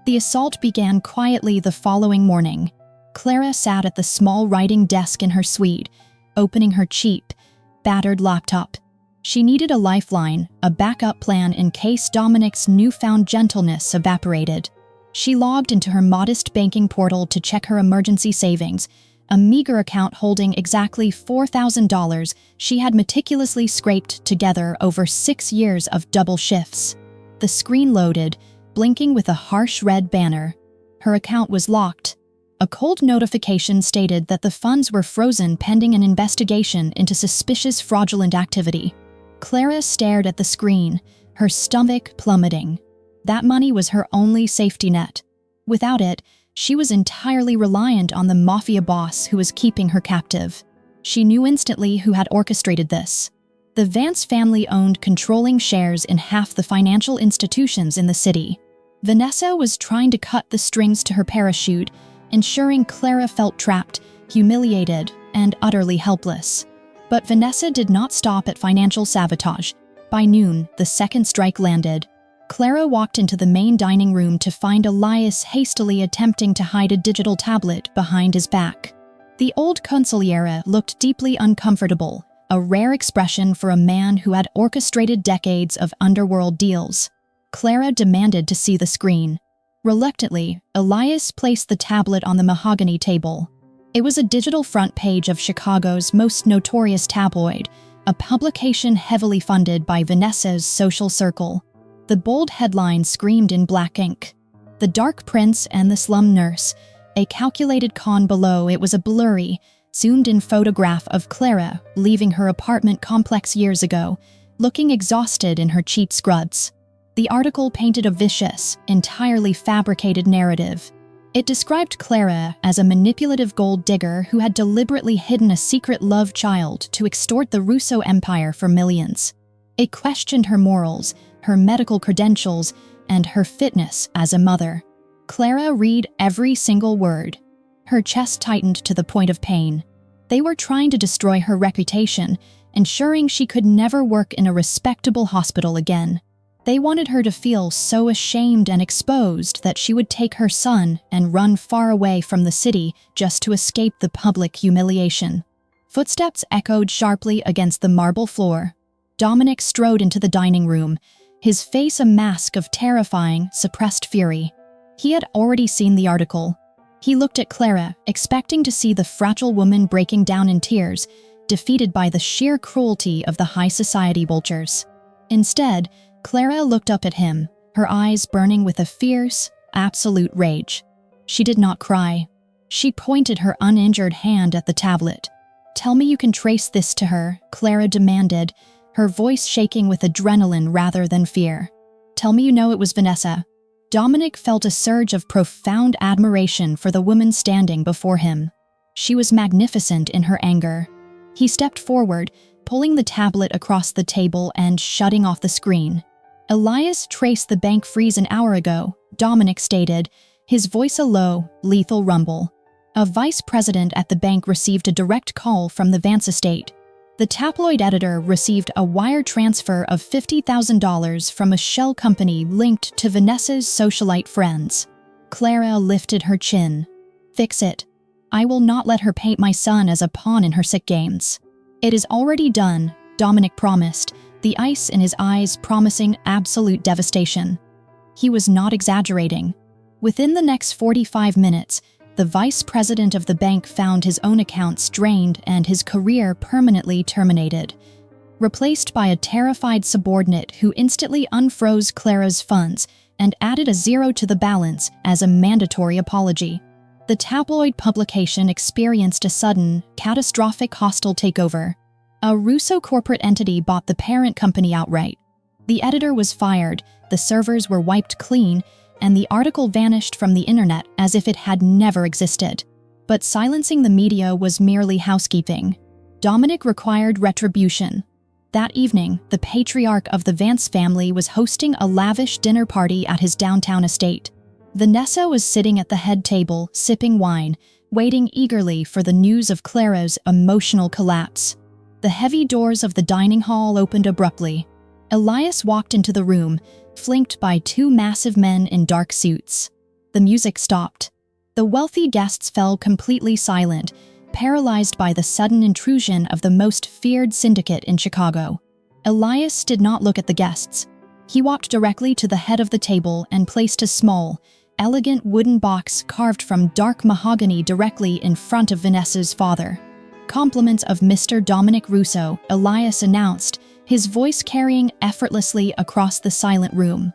The assault began quietly the following morning. Clara sat at the small writing desk in her suite, opening her cheap, battered laptop. She needed a lifeline, a backup plan in case Dominic's newfound gentleness evaporated. She logged into her modest banking portal to check her emergency savings, a meager account holding exactly $4,000 she had meticulously scraped together over 6 years of double shifts. The screen loaded, blinking with a harsh red banner. Her account was locked. A cold notification stated that the funds were frozen pending an investigation into suspicious fraudulent activity. Clara stared at the screen, her stomach plummeting. That money was her only safety net. Without it, she was entirely reliant on the mafia boss who was keeping her captive. She knew instantly who had orchestrated this. The Vance family owned controlling shares in half the financial institutions in the city. Vanessa was trying to cut the strings to her parachute, ensuring Clara felt trapped, humiliated, and utterly helpless. But Vanessa did not stop at financial sabotage. By noon, the second strike landed. Clara walked into the main dining room to find Elias hastily attempting to hide a digital tablet behind his back. The old consigliere looked deeply uncomfortable, a rare expression for a man who had orchestrated decades of underworld deals. Clara demanded to see the screen. Reluctantly, Elias placed the tablet on the mahogany table. It was a digital front page of Chicago's most notorious tabloid, a publication heavily funded by Vanessa's social circle. The bold headline screamed in black ink. The Dark Prince and the Slum Nurse. A calculated con below it was a blurry, zoomed-in photograph of Clara leaving her apartment complex years ago, looking exhausted in her cheap scrubs. The article painted a vicious, entirely fabricated narrative. It described Clara as a manipulative gold digger who had deliberately hidden a secret love child to extort the Russo empire for millions. It questioned her morals, her medical credentials, and her fitness as a mother. Clara read every single word. Her chest tightened to the point of pain. They were trying to destroy her reputation, ensuring she could never work in a respectable hospital again. They wanted her to feel so ashamed and exposed that she would take her son and run far away from the city just to escape the public humiliation. Footsteps echoed sharply against the marble floor. Dominic strode into the dining room, his face a mask of terrifying, suppressed fury. He had already seen the article. He looked at Clara, expecting to see the fragile woman breaking down in tears, defeated by the sheer cruelty of the high society vultures. Instead, Clara looked up at him, her eyes burning with a fierce, absolute rage. She did not cry. She pointed her uninjured hand at the tablet. "Tell me you can trace this to her," Clara demanded, her voice shaking with adrenaline rather than fear. "Tell me you know it was Vanessa." Dominic felt a surge of profound admiration for the woman standing before him. She was magnificent in her anger. He stepped forward, pulling the tablet across the table and shutting off the screen. "Elias traced the bank freeze an hour ago," Dominic stated, his voice a low, lethal rumble. A vice president at the bank received a direct call from the Vance estate. The tabloid editor received a wire transfer of $50,000 from a shell company linked to Vanessa's socialite friends. Clara lifted her chin. "Fix it. I will not let her paint my son as a pawn in her sick games." "It is already done," Dominic promised, the ice in his eyes promising absolute devastation. He was not exaggerating. Within the next 45 minutes, the vice president of the bank found his own accounts drained and his career permanently terminated, replaced by a terrified subordinate who instantly unfroze Clara's funds and added a zero to the balance as a mandatory apology. The tabloid publication experienced a sudden, catastrophic hostile takeover. A Russo corporate entity bought the parent company outright. The editor was fired, the servers were wiped clean, and the article vanished from the internet as if it had never existed. But silencing the media was merely housekeeping. Dominic required retribution. That evening, the patriarch of the Vance family was hosting a lavish dinner party at his downtown estate. Vanessa was sitting at the head table, sipping wine, waiting eagerly for the news of Clara's emotional collapse. The heavy doors of the dining hall opened abruptly. Elias walked into the room, flanked by two massive men in dark suits. The music stopped. The wealthy guests fell completely silent, paralyzed by the sudden intrusion of the most feared syndicate in Chicago. Elias did not look at the guests. He walked directly to the head of the table and placed a small, elegant wooden box carved from dark mahogany directly in front of Vanessa's father. "Compliments of Mr. Dominic Russo," Elias announced, his voice carrying effortlessly across the silent room.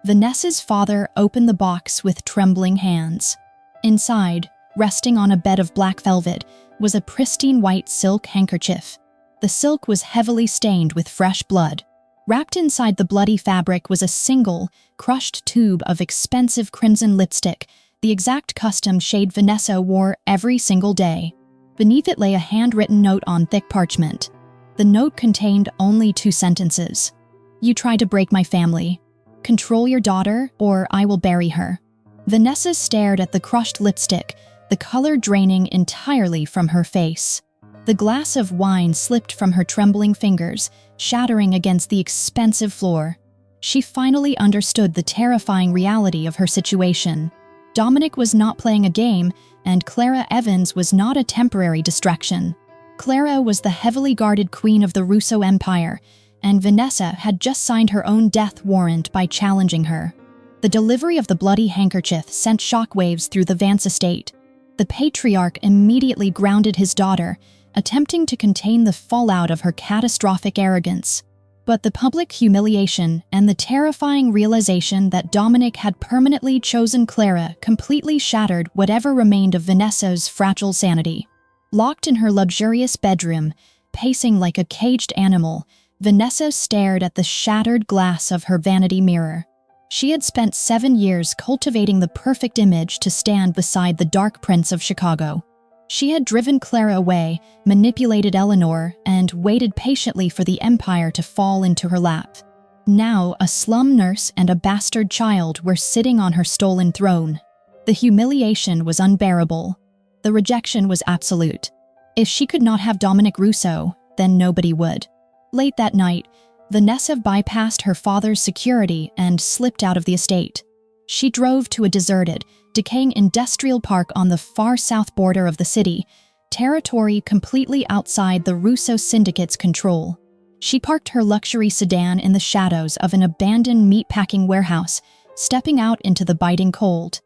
Vanessa's father opened the box with trembling hands. Inside, resting on a bed of black velvet, was a pristine white silk handkerchief. The silk was heavily stained with fresh blood. Wrapped inside the bloody fabric was a single, crushed tube of expensive crimson lipstick, the exact custom shade Vanessa wore every single day. Beneath it lay a handwritten note on thick parchment. The note contained only 2 sentences. "You tried to break my family. Control your daughter, or I will bury her." Vanessa stared at the crushed lipstick, the color draining entirely from her face. The glass of wine slipped from her trembling fingers, shattering against the expensive floor. She finally understood the terrifying reality of her situation. Dominic was not playing a game, and Clara Evans was not a temporary distraction. Clara was the heavily guarded queen of the Russo Empire, and Vanessa had just signed her own death warrant by challenging her. The delivery of the bloody handkerchief sent shockwaves through the Vance estate. The patriarch immediately grounded his daughter, attempting to contain the fallout of her catastrophic arrogance. But the public humiliation and the terrifying realization that Dominic had permanently chosen Clara completely shattered whatever remained of Vanessa's fragile sanity. Locked in her luxurious bedroom, pacing like a caged animal, Vanessa stared at the shattered glass of her vanity mirror. She had spent 7 years cultivating the perfect image to stand beside the Dark Prince of Chicago. She had driven Clara away, manipulated Eleanor, and waited patiently for the empire to fall into her lap. Now, a slum nurse and a bastard child were sitting on her stolen throne. The humiliation was unbearable. The rejection was absolute. If she could not have Dominic Russo, then nobody would. Late that night, Vanessa bypassed her father's security and slipped out of the estate. She drove to a deserted, decaying industrial park on the far south border of the city, territory completely outside the Russo syndicate's control. She parked her luxury sedan in the shadows of an abandoned meatpacking warehouse, stepping out into the biting cold.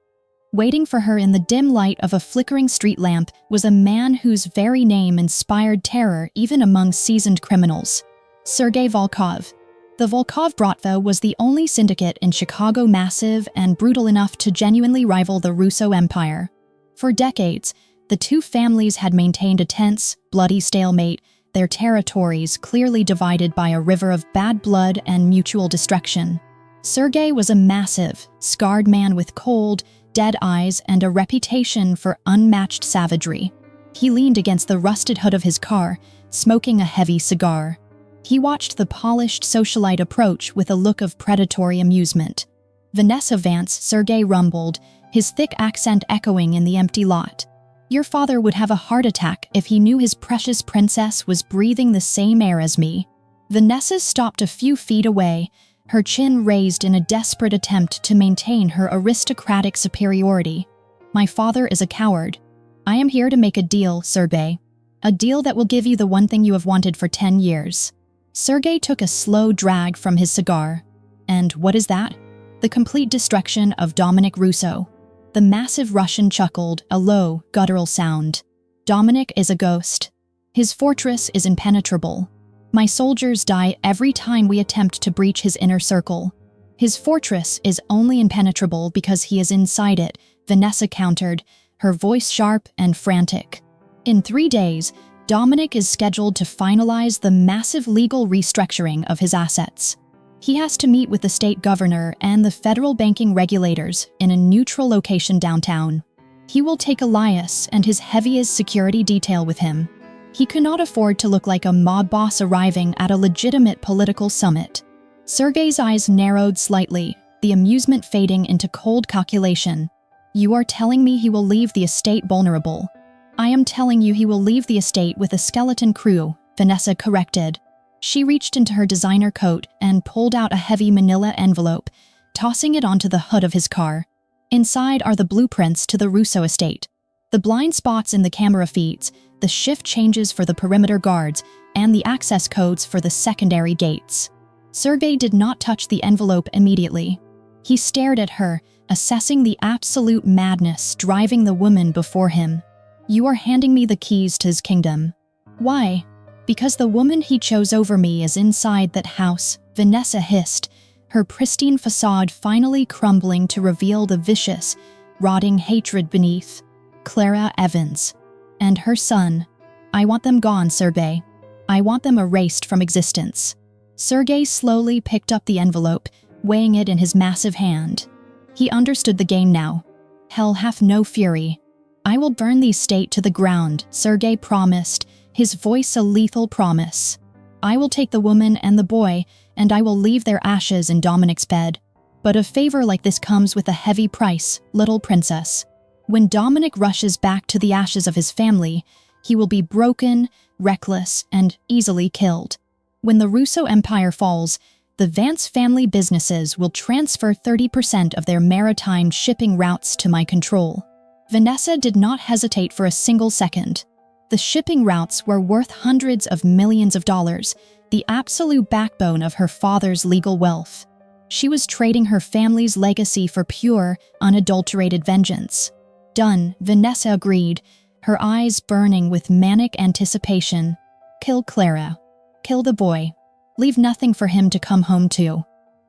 Waiting for her in the dim light of a flickering street lamp was a man whose very name inspired terror even among seasoned criminals: Sergei Volkov. The Volkov Bratva was the only syndicate in Chicago massive and brutal enough to genuinely rival the Russo Empire. For decades, the two families had maintained a tense, bloody stalemate, their territories clearly divided by a river of bad blood and mutual destruction. Sergei was a massive, scarred man with cold, dead eyes and a reputation for unmatched savagery. He leaned against the rusted hood of his car, smoking a heavy cigar. He watched the polished socialite approach with a look of predatory amusement. "Vanessa Vance," Sergei rumbled, his thick accent echoing in the empty lot. "Your father would have a heart attack if he knew his precious princess was breathing the same air as me." Vanessa stopped a few feet away, her chin raised in a desperate attempt to maintain her aristocratic superiority. "My father is a coward. I am here to make a deal, Sergei. A deal that will give you the one thing you have wanted for 10 years. Sergei took a slow drag from his cigar. "And what is that?" "The complete destruction of Dominic Russo." The massive Russian chuckled, a low, guttural sound. "Dominic is a ghost. His fortress is impenetrable. My soldiers die every time we attempt to breach his inner circle. His fortress is only impenetrable because he is inside it," Vanessa countered, her voice sharp and frantic. "In 3 days, Dominic is scheduled to finalize the massive legal restructuring of his assets. He has to meet with the state governor and the federal banking regulators in a neutral location downtown. He will take Elias and his heaviest security detail with him. He cannot afford to look like a mob boss arriving at a legitimate political summit." Sergei's eyes narrowed slightly, the amusement fading into cold calculation. "You are telling me he will leave the estate vulnerable?" "I am telling you he will leave the estate with a skeleton crew," Vanessa corrected. She reached into her designer coat and pulled out a heavy manila envelope, tossing it onto the hood of his car. Inside are the blueprints to the Russo estate, the blind spots in the camera feeds, the shift changes for the perimeter guards, and the access codes for the secondary gates. Sergei did not touch the envelope immediately. He stared at her, assessing the absolute madness driving the woman before him. "You are handing me the keys to his kingdom." "Why?" "Because the woman he chose over me is inside that house," Vanessa hissed, her pristine facade finally crumbling to reveal the vicious, rotting hatred beneath. "Clara Evans. And her son. I want them gone, Sergei. I want them erased from existence." Sergei slowly picked up the envelope, weighing it in his massive hand. He understood the game now. "Hell hath no fury. I will burn the estate to the ground," Sergei promised, his voice a lethal promise. "I will take the woman and the boy, and I will leave their ashes in Dominic's bed. But a favor like this comes with a heavy price, little princess. When Dominic rushes back to the ashes of his family, he will be broken, reckless, and easily killed. When the Russo Empire falls, the Vance family businesses will transfer 30% of their maritime shipping routes to my control." Vanessa did not hesitate for a single second. The shipping routes were worth hundreds of millions of dollars, the absolute backbone of her father's legal wealth. She was trading her family's legacy for pure, unadulterated vengeance. "Done," Vanessa agreed, her eyes burning with manic anticipation. "Kill Clara. Kill the boy. Leave nothing for him to come home to."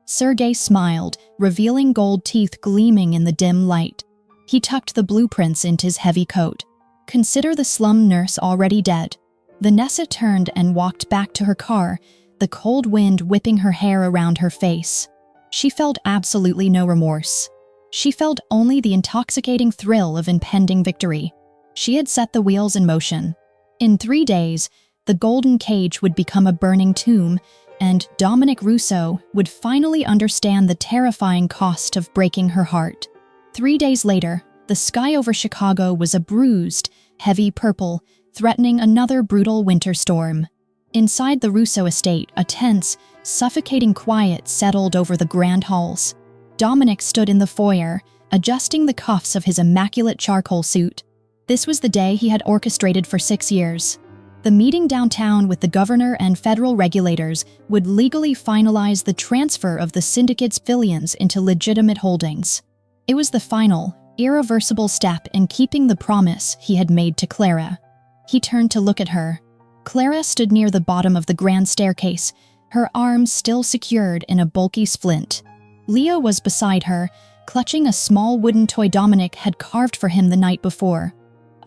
Sergei smiled, revealing gold teeth gleaming in the dim light. He tucked the blueprints into his heavy coat. "Consider the slum nurse already dead." Vanessa turned and walked back to her car, the cold wind whipping her hair around her face. She felt absolutely no remorse. She felt only the intoxicating thrill of impending victory. She had set the wheels in motion. In 3 days, the golden cage would become a burning tomb, and Dominic Russo would finally understand the terrifying cost of breaking her heart. 3 days later, the sky over Chicago was a bruised, heavy purple, threatening another brutal winter storm. Inside the Russo estate, a tense, suffocating quiet settled over the grand halls. Dominic stood in the foyer, adjusting the cuffs of his immaculate charcoal suit. This was the day he had orchestrated for 6 years. The meeting downtown with the governor and federal regulators would legally finalize the transfer of the syndicate's billions into legitimate holdings. It was the final, irreversible step in keeping the promise he had made to Clara. He turned to look at her. Clara stood near the bottom of the grand staircase, her arms still secured in a bulky splint. Leo was beside her, clutching a small wooden toy Dominic had carved for him the night before.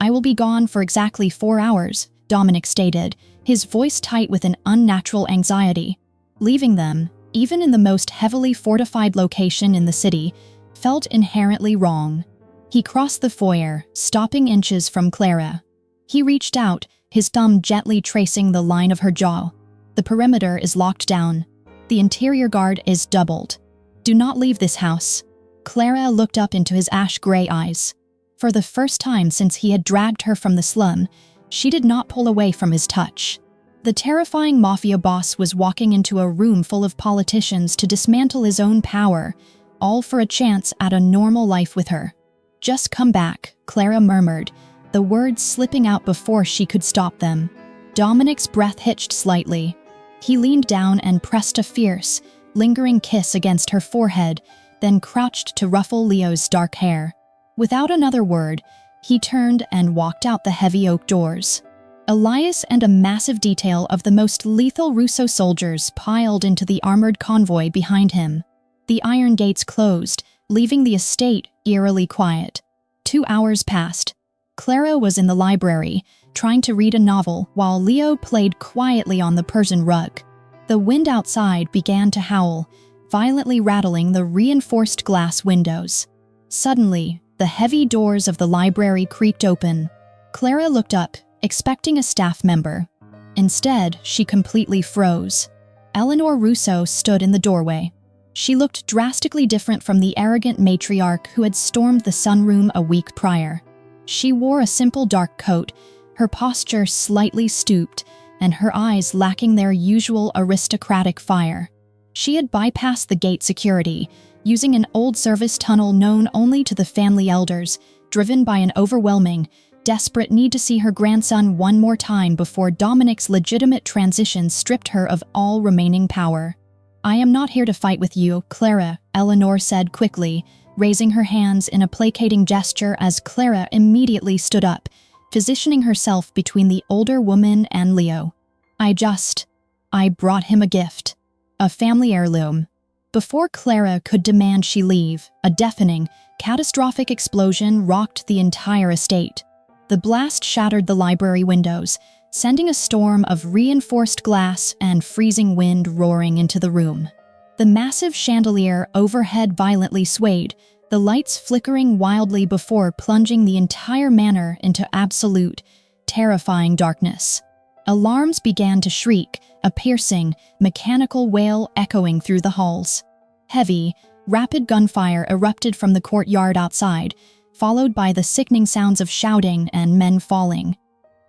"I will be gone for exactly 4 hours, Dominic stated, his voice tight with an unnatural anxiety. Leaving them, even in the most heavily fortified location in the city, felt inherently wrong. He crossed the foyer, stopping inches from Clara. He reached out, his thumb gently tracing the line of her jaw. "The perimeter is locked down. The interior guard is doubled. Do not leave this house." Clara looked up into his ash-gray eyes. For the first time since he had dragged her from the slum, she did not pull away from his touch. The terrifying mafia boss was walking into a room full of politicians to dismantle his own power, all for a chance at a normal life with her. "Just come back," Clara murmured, the words slipping out before she could stop them. Dominic's breath hitched slightly. He leaned down and pressed a fierce, lingering kiss against her forehead, then crouched to ruffle Leo's dark hair. Without another word, he turned and walked out the heavy oak doors. Elias and a massive detail of the most lethal Russo soldiers piled into the armored convoy behind him. The iron gates closed, leaving the estate eerily quiet. 2 hours passed. Clara was in the library, trying to read a novel while Leo played quietly on the Persian rug. The wind outside began to howl, violently rattling the reinforced glass windows. Suddenly, the heavy doors of the library creaked open. Clara looked up, expecting a staff member. Instead, she completely froze. Eleanor Russo stood in the doorway. She looked drastically different from the arrogant matriarch who had stormed the sunroom a week prior. She wore a simple dark coat, her posture slightly stooped, and her eyes lacking their usual aristocratic fire. She had bypassed the gate security, using an old service tunnel known only to the family elders, driven by an overwhelming, desperate need to see her grandson one more time before Dominic's legitimate transition stripped her of all remaining power. "I am not here to fight with you, Clara," Eleanor said quickly, raising her hands in a placating gesture as Clara immediately stood up, positioning herself between the older woman and Leo. I brought him a gift. A family heirloom." Before Clara could demand she leave, a deafening, catastrophic explosion rocked the entire estate. The blast shattered the library windows, sending a storm of reinforced glass and freezing wind roaring into the room. The massive chandelier overhead violently swayed, the lights flickering wildly before plunging the entire manor into absolute, terrifying darkness. Alarms began to shriek, a piercing, mechanical wail echoing through the halls. Heavy, rapid gunfire erupted from the courtyard outside, followed by the sickening sounds of shouting and men falling.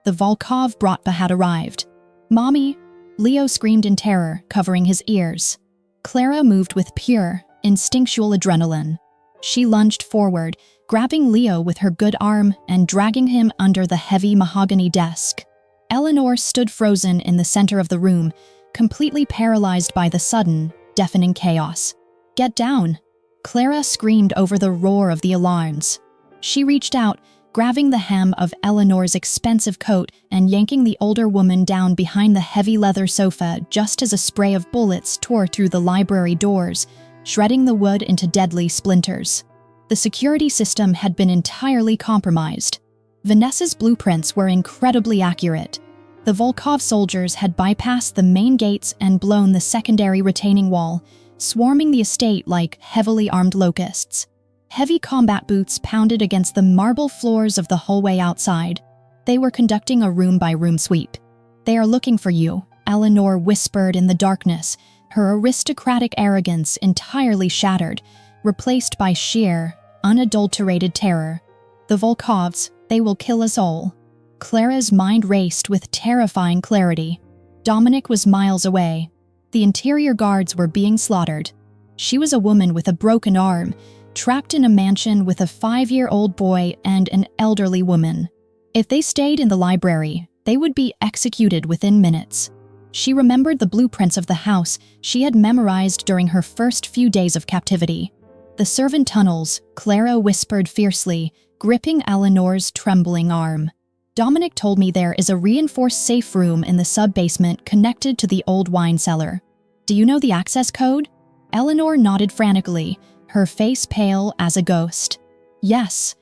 The Volkov bratva had arrived. "Mommy!" Leo screamed in terror, covering his ears. Clara moved with pure, instinctual adrenaline. She lunged forward, grabbing Leo with her good arm and dragging him under the heavy mahogany desk. Eleanor stood frozen in the center of the room, completely paralyzed by the sudden, deafening chaos. "Get down!" Clara screamed over the roar of the alarms. She reached out, grabbing the hem of Eleanor's expensive coat and yanking the older woman down behind the heavy leather sofa just as a spray of bullets tore through the library doors, shredding the wood into deadly splinters. The security system had been entirely compromised. Vanessa's blueprints were incredibly accurate. The Volkov soldiers had bypassed the main gates and blown the secondary retaining wall, swarming the estate like heavily armed locusts. Heavy combat boots pounded against the marble floors of the hallway outside. They were conducting a room-by-room sweep. "They are looking for you," Eleanor whispered in the darkness, her aristocratic arrogance entirely shattered, replaced by sheer, unadulterated terror. "The Volkovs, they will kill us all." Clara's mind raced with terrifying clarity. Dominic was miles away. The interior guards were being slaughtered. She was a woman with a broken arm, trapped in a mansion with a 5-year-old boy and an elderly woman. If they stayed in the library, they would be executed within minutes. She remembered the blueprints of the house she had memorized during her first few days of captivity. "The servant tunnels," Clara whispered fiercely, gripping Eleanor's trembling arm. "Dominic told me there is a reinforced safe room in the sub-basement connected to the old wine cellar. Do you know the access code?" Eleanor nodded frantically, her face pale as a ghost. Yes,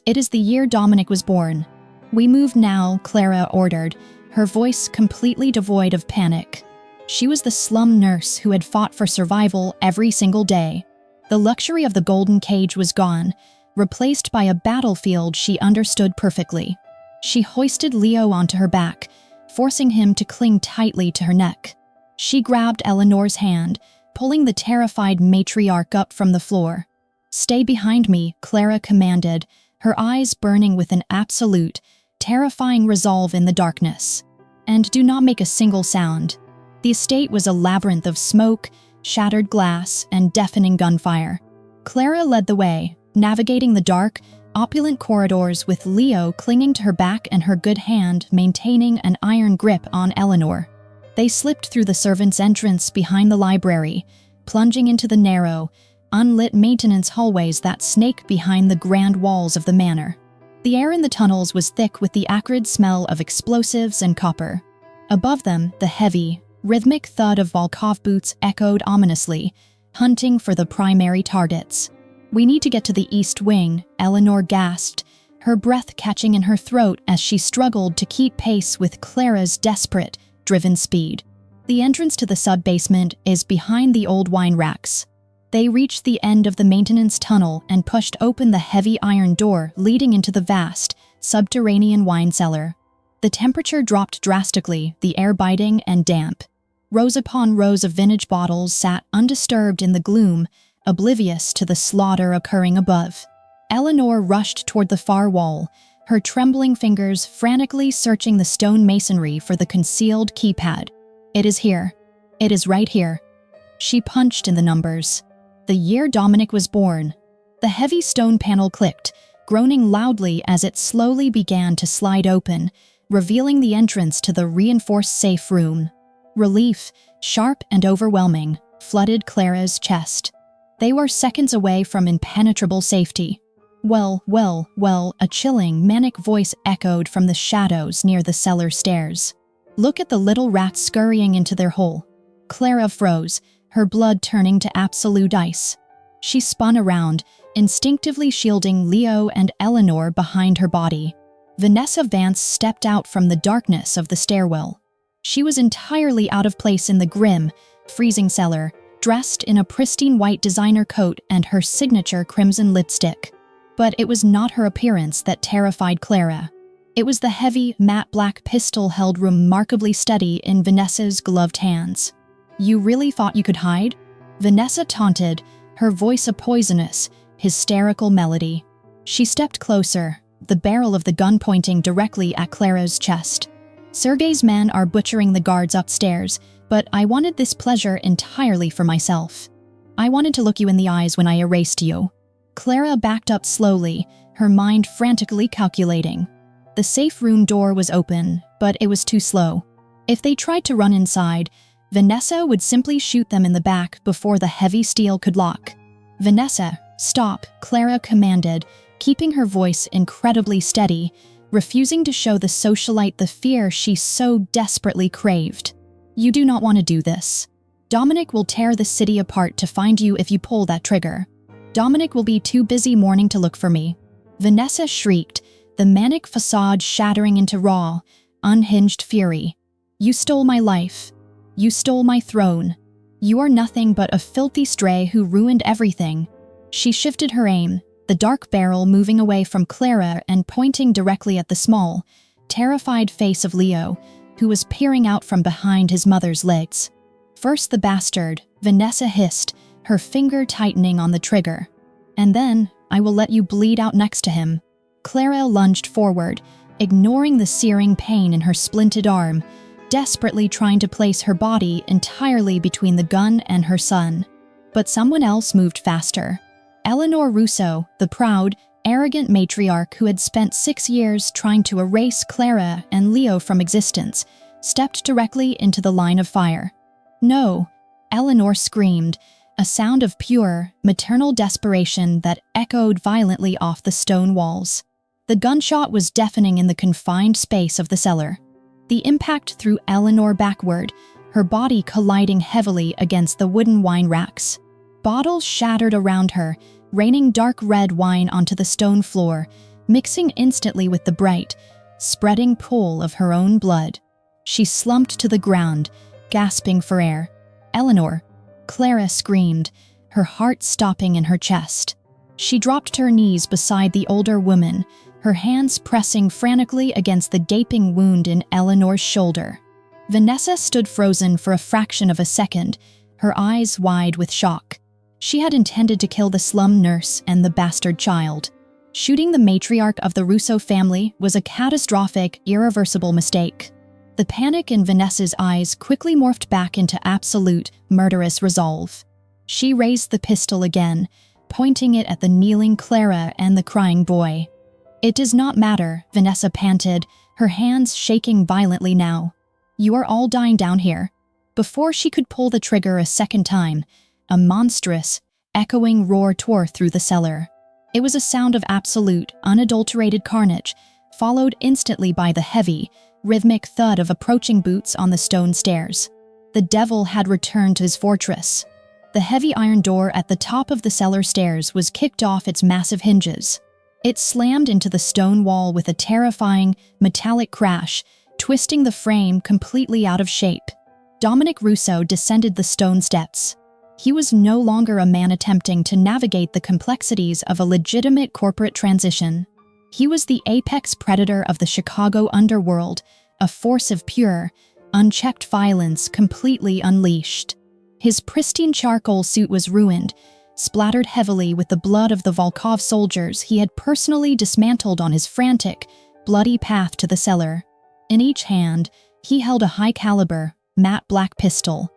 it is the year Dominic was born." "We move now," Clara ordered, her voice completely devoid of panic. She was the slum nurse who had fought for survival every single day. The luxury of the golden cage was gone, replaced by a battlefield she understood perfectly. She hoisted Leo onto her back, forcing him to cling tightly to her neck. She grabbed Eleanor's hand, pulling the terrified matriarch up from the floor. "Stay behind me," Clara commanded, her eyes burning with an absolute, terrifying resolve in the darkness. "And do not make a single sound." The estate was a labyrinth of smoke, shattered glass, and deafening gunfire. Clara led the way, navigating the dark, opulent corridors with Leo clinging to her back and her good hand maintaining an iron grip on Eleanor. They slipped through the servants' entrance behind the library, plunging into the narrow, unlit maintenance hallways that snake behind the grand walls of the manor. The air in the tunnels was thick with the acrid smell of explosives and copper. Above them, the heavy, rhythmic thud of Volkov boots echoed ominously, hunting for the primary targets. "We need to get to the east wing," Eleanor gasped, her breath catching in her throat as she struggled to keep pace with Clara's desperate, driven speed. The entrance to the sub-basement is behind the old wine racks. They reached the end of the maintenance tunnel and pushed open the heavy iron door leading into the vast, subterranean wine cellar. The temperature dropped drastically, the air biting and damp. Rows upon rows of vintage bottles sat undisturbed in the gloom, oblivious to the slaughter occurring above. Eleanor rushed toward the far wall, her trembling fingers frantically searching the stone masonry for the concealed keypad. "It is here. It is right here." She punched in the numbers. the year Dominic was born. The heavy stone panel clicked, groaning loudly as it slowly began to slide open, revealing the entrance to the reinforced safe room. Relief, sharp and overwhelming, flooded Clara's chest. They were seconds away from impenetrable safety. Well, a chilling, manic voice echoed from the shadows near the cellar stairs. Look at the little rats scurrying into their hole. Clara froze, her blood turning to absolute ice. She spun around, instinctively shielding Leo and Eleanor behind her body. Vanessa Vance stepped out from the darkness of the stairwell. She was entirely out of place in the grim, freezing cellar, dressed in a pristine white designer coat and her signature crimson lipstick. But it was not her appearance that terrified Clara. It was the heavy, matte black pistol held remarkably steady in Vanessa's gloved hands. "You really thought you could hide?" Vanessa taunted, her voice a poisonous, hysterical melody. She stepped closer, the barrel of the gun pointing directly at Clara's chest. "Sergei's men are butchering the guards upstairs, but I wanted this pleasure entirely for myself. I wanted to look you in the eyes when I erased you." Clara backed up slowly, her mind frantically calculating. The safe room door was open, but it was too slow. If they tried to run inside, Vanessa would simply shoot them in the back before the heavy steel could lock. "Vanessa, stop," Clara commanded, keeping her voice incredibly steady, refusing to show the socialite the fear she so desperately craved. "You do not want to do this. Dominic will tear the city apart to find you if you pull that trigger. Dominic will be too busy mourning to look for me." Vanessa shrieked, the manic facade shattering into raw, unhinged fury. "You stole my life. You stole my throne. You are nothing but a filthy stray who ruined everything." She shifted her aim, the dark barrel moving away from Clara and pointing directly at the small, terrified face of Leo, who was peering out from behind his mother's legs. "First the bastard," Vanessa hissed, her finger tightening on the trigger. "And then, I will let you bleed out next to him." Clara lunged forward, ignoring the searing pain in her splinted arm, desperately trying to place her body entirely between the gun and her son. But someone else moved faster. Eleanor Russo, the proud, arrogant matriarch who had spent 6 years trying to erase Clara and Leo from existence, stepped directly into the line of fire. "No," Eleanor screamed, a sound of pure, maternal desperation that echoed violently off the stone walls. The gunshot was deafening in the confined space of the cellar. The impact threw Eleanor backward, her body colliding heavily against the wooden wine racks. Bottles shattered around her, raining dark red wine onto the stone floor, mixing instantly with the bright, spreading pool of her own blood. She slumped to the ground, gasping for air. "Eleanor!" Clara screamed, her heart stopping in her chest. She dropped to her knees beside the older woman, her hands pressing frantically against the gaping wound in Eleanor's shoulder. Vanessa stood frozen for a fraction of a second, her eyes wide with shock. She had intended to kill the slum nurse and the bastard child. Shooting the matriarch of the Russo family was a catastrophic, irreversible mistake. The panic in Vanessa's eyes quickly morphed back into absolute, murderous resolve. She raised the pistol again, pointing it at the kneeling Clara and the crying boy. "It does not matter," Vanessa panted, her hands shaking violently now. "You are all dying down here." Before she could pull the trigger a second time, a monstrous, echoing roar tore through the cellar. It was a sound of absolute, unadulterated carnage, followed instantly by the heavy, rhythmic thud of approaching boots on the stone stairs. The devil had returned to his fortress. The heavy iron door at the top of the cellar stairs was kicked off its massive hinges. It slammed into the stone wall with a terrifying, metallic crash, twisting the frame completely out of shape. Dominic Russo descended the stone steps. He was no longer a man attempting to navigate the complexities of a legitimate corporate transition. He was the apex predator of the Chicago underworld, a force of pure, unchecked violence completely unleashed. His pristine charcoal suit was ruined, splattered heavily with the blood of the Volkov soldiers he had personally dismantled on his frantic, bloody path to the cellar. In each hand, he held a high-caliber, matte black pistol.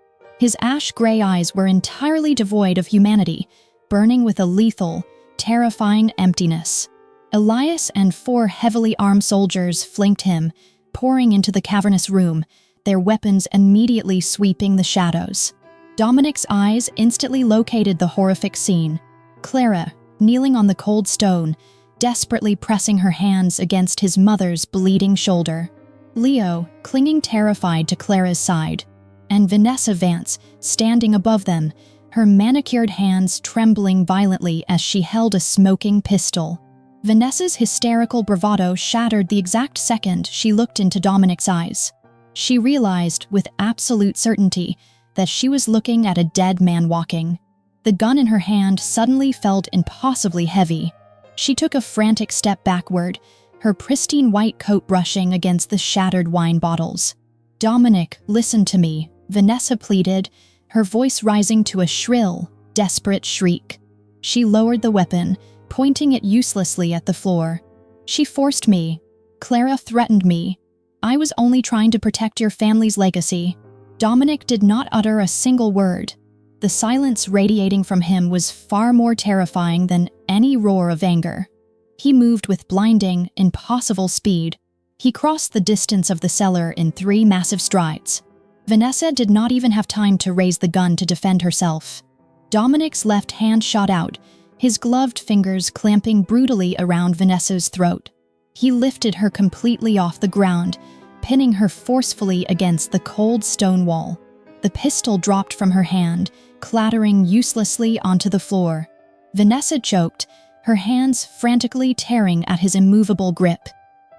His ash-gray eyes were entirely devoid of humanity, burning with a lethal, terrifying emptiness. Elias and 4 heavily armed soldiers flanked him, pouring into the cavernous room, their weapons immediately sweeping the shadows. Dominic's eyes instantly located the horrific scene. Clara, kneeling on the cold stone, desperately pressing her hands against his mother's bleeding shoulder. Leo, clinging terrified to Clara's side. And Vanessa Vance, standing above them, her manicured hands trembling violently as she held a smoking pistol. Vanessa's hysterical bravado shattered the exact second she looked into Dominic's eyes. She realized with absolute certainty that she was looking at a dead man walking. The gun in her hand suddenly felt impossibly heavy. She took a frantic step backward, her pristine white coat brushing against the shattered wine bottles. "Dominic, listen to me," Vanessa pleaded, her voice rising to a shrill, desperate shriek. She lowered the weapon, pointing it uselessly at the floor. "She forced me. Clara threatened me. I was only trying to protect your family's legacy." Dominic did not utter a single word. The silence radiating from him was far more terrifying than any roar of anger. He moved with blinding, impossible speed. He crossed the distance of the cellar in 3 massive strides. Vanessa did not even have time to raise the gun to defend herself. Dominic's left hand shot out, his gloved fingers clamping brutally around Vanessa's throat. He lifted her completely off the ground, pinning her forcefully against the cold stone wall. The pistol dropped from her hand, clattering uselessly onto the floor. Vanessa choked, her hands frantically tearing at his immovable grip.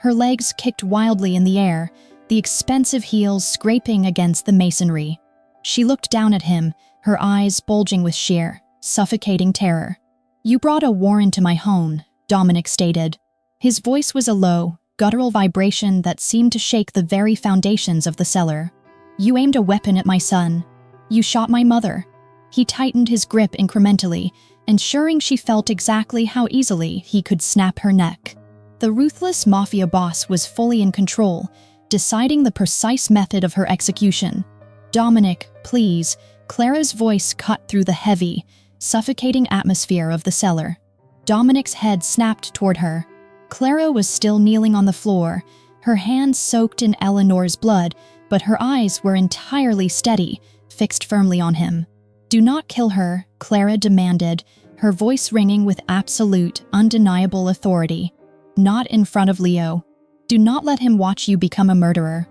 Her legs kicked wildly in the air, the expensive heels scraping against the masonry. She looked down at him, her eyes bulging with sheer, suffocating terror. "You brought a war into my home," Dominic stated. His voice was a low, guttural vibration that seemed to shake the very foundations of the cellar. "You aimed a weapon at my son. You shot my mother." He tightened his grip incrementally, ensuring she felt exactly how easily he could snap her neck. The Ruthless Mafia boss was fully in control, deciding the precise method of her execution. "Dominic, please," Clara's voice cut through the heavy, suffocating atmosphere of the cellar. Dominic's head snapped toward her. Clara was still kneeling on the floor, her hands soaked in Eleanor's blood, but her eyes were entirely steady, fixed firmly on him. "Do not kill her," Clara demanded, her voice ringing with absolute, undeniable authority. "Not in front of Leo. Do not let him watch you become a murderer."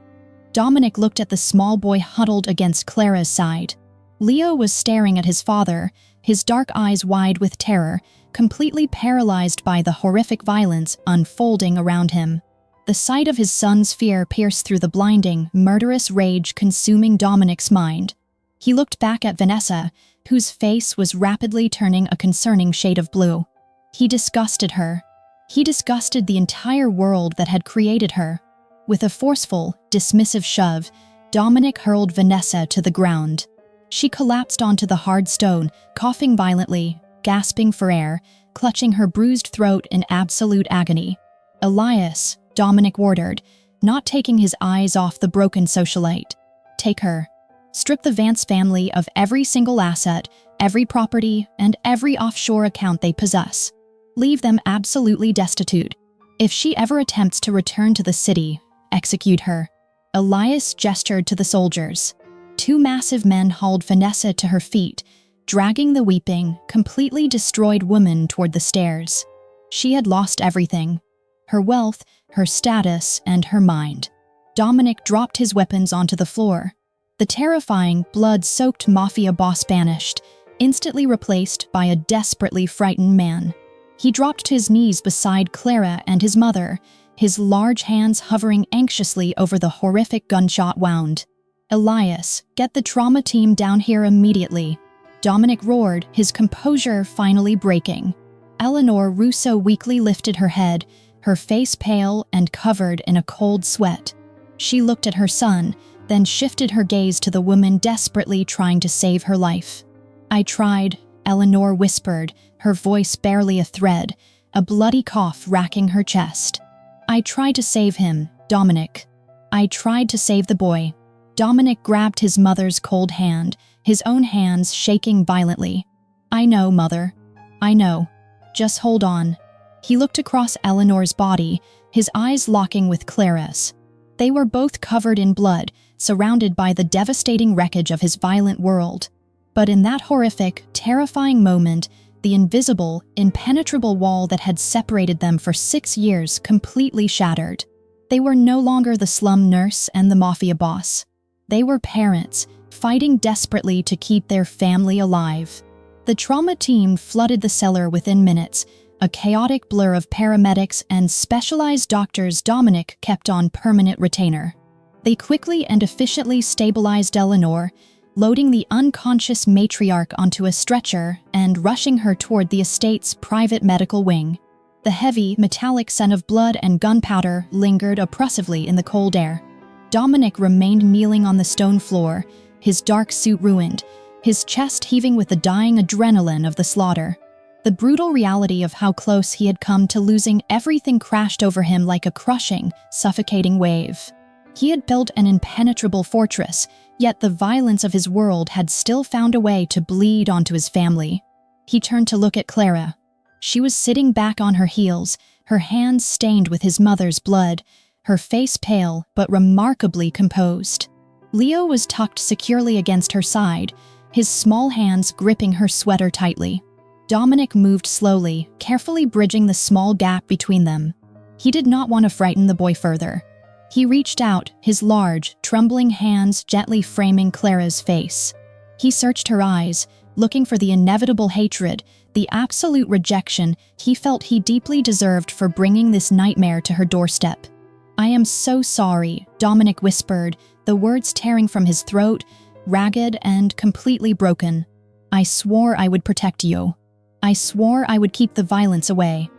Dominic looked at the small boy huddled against Clara's side. Leo was staring at his father, his dark eyes wide with terror, completely paralyzed by the horrific violence unfolding around him. The sight of his son's fear pierced through the blinding, murderous rage consuming Dominic's mind. He looked back at Vanessa, whose face was rapidly turning a concerning shade of blue. He disgusted her. He disgusted the entire world that had created her. With a forceful, dismissive shove, Dominic hurled Vanessa to the ground. She collapsed onto the hard stone, coughing violently, gasping for air, clutching her bruised throat in absolute agony. "Elias," Dominic ordered, not taking his eyes off the broken socialite. "Take her. Strip the Vance family of every single asset, every property, and every offshore account they possess. Leave them absolutely destitute. If she ever attempts to return to the city, execute her." Elias gestured to the soldiers. 2 massive men hauled Vanessa to her feet, dragging the weeping, completely destroyed woman toward the stairs. She had lost everything: her wealth, her status, and her mind. Dominic dropped his weapons onto the floor. The terrifying, blood-soaked mafia boss vanished, instantly replaced by a desperately frightened man. He dropped to his knees beside Clara and his mother, his large hands hovering anxiously over the horrific gunshot wound. "Elias, get the trauma team down here immediately," Dominic roared, his composure finally breaking. Eleanor Russo weakly lifted her head, her face pale and covered in a cold sweat. She looked at her son, then shifted her gaze to the woman desperately trying to save her life. "I tried," Eleanor whispered, her voice barely a thread, a bloody cough racking her chest. "I tried to save him, Dominic. I tried to save the boy." Dominic grabbed his mother's cold hand, his own hands shaking violently. "I know, Mother. I know. Just hold on." He looked across Eleanor's body, his eyes locking with Clara's. They were both covered in blood, surrounded by the devastating wreckage of his violent world. But in that horrific, terrifying moment, the invisible, impenetrable wall that had separated them for 6 years completely shattered. They were no longer the slum nurse and the mafia boss. They were parents, fighting desperately to keep their family alive. The trauma team flooded the cellar within minutes, a chaotic blur of paramedics and specialized doctors Dominic kept on permanent retainer. They quickly and efficiently stabilized Eleanor, loading the unconscious matriarch onto a stretcher and rushing her toward the estate's private medical wing. The heavy, metallic scent of blood and gunpowder lingered oppressively in the cold air. Dominic remained kneeling on the stone floor, his dark suit ruined, his chest heaving with the dying adrenaline of the slaughter. The brutal reality of how close he had come to losing everything crashed over him like a crushing, suffocating wave. He had built an impenetrable fortress, yet the violence of his world had still found a way to bleed onto his family. He turned to look at Clara. She was sitting back on her heels, her hands stained with his mother's blood, her face pale but remarkably composed. Leo was tucked securely against her side, his small hands gripping her sweater tightly. Dominic moved slowly, carefully bridging the small gap between them. He did not want to frighten the boy further. He reached out, his large, trembling hands gently framing Clara's face. He searched her eyes, looking for the inevitable hatred, the absolute rejection he felt he deeply deserved for bringing this nightmare to her doorstep. "I am so sorry," Dominic whispered, the words tearing from his throat, ragged and completely broken. "I swore I would protect you. I swore I would keep the violence away."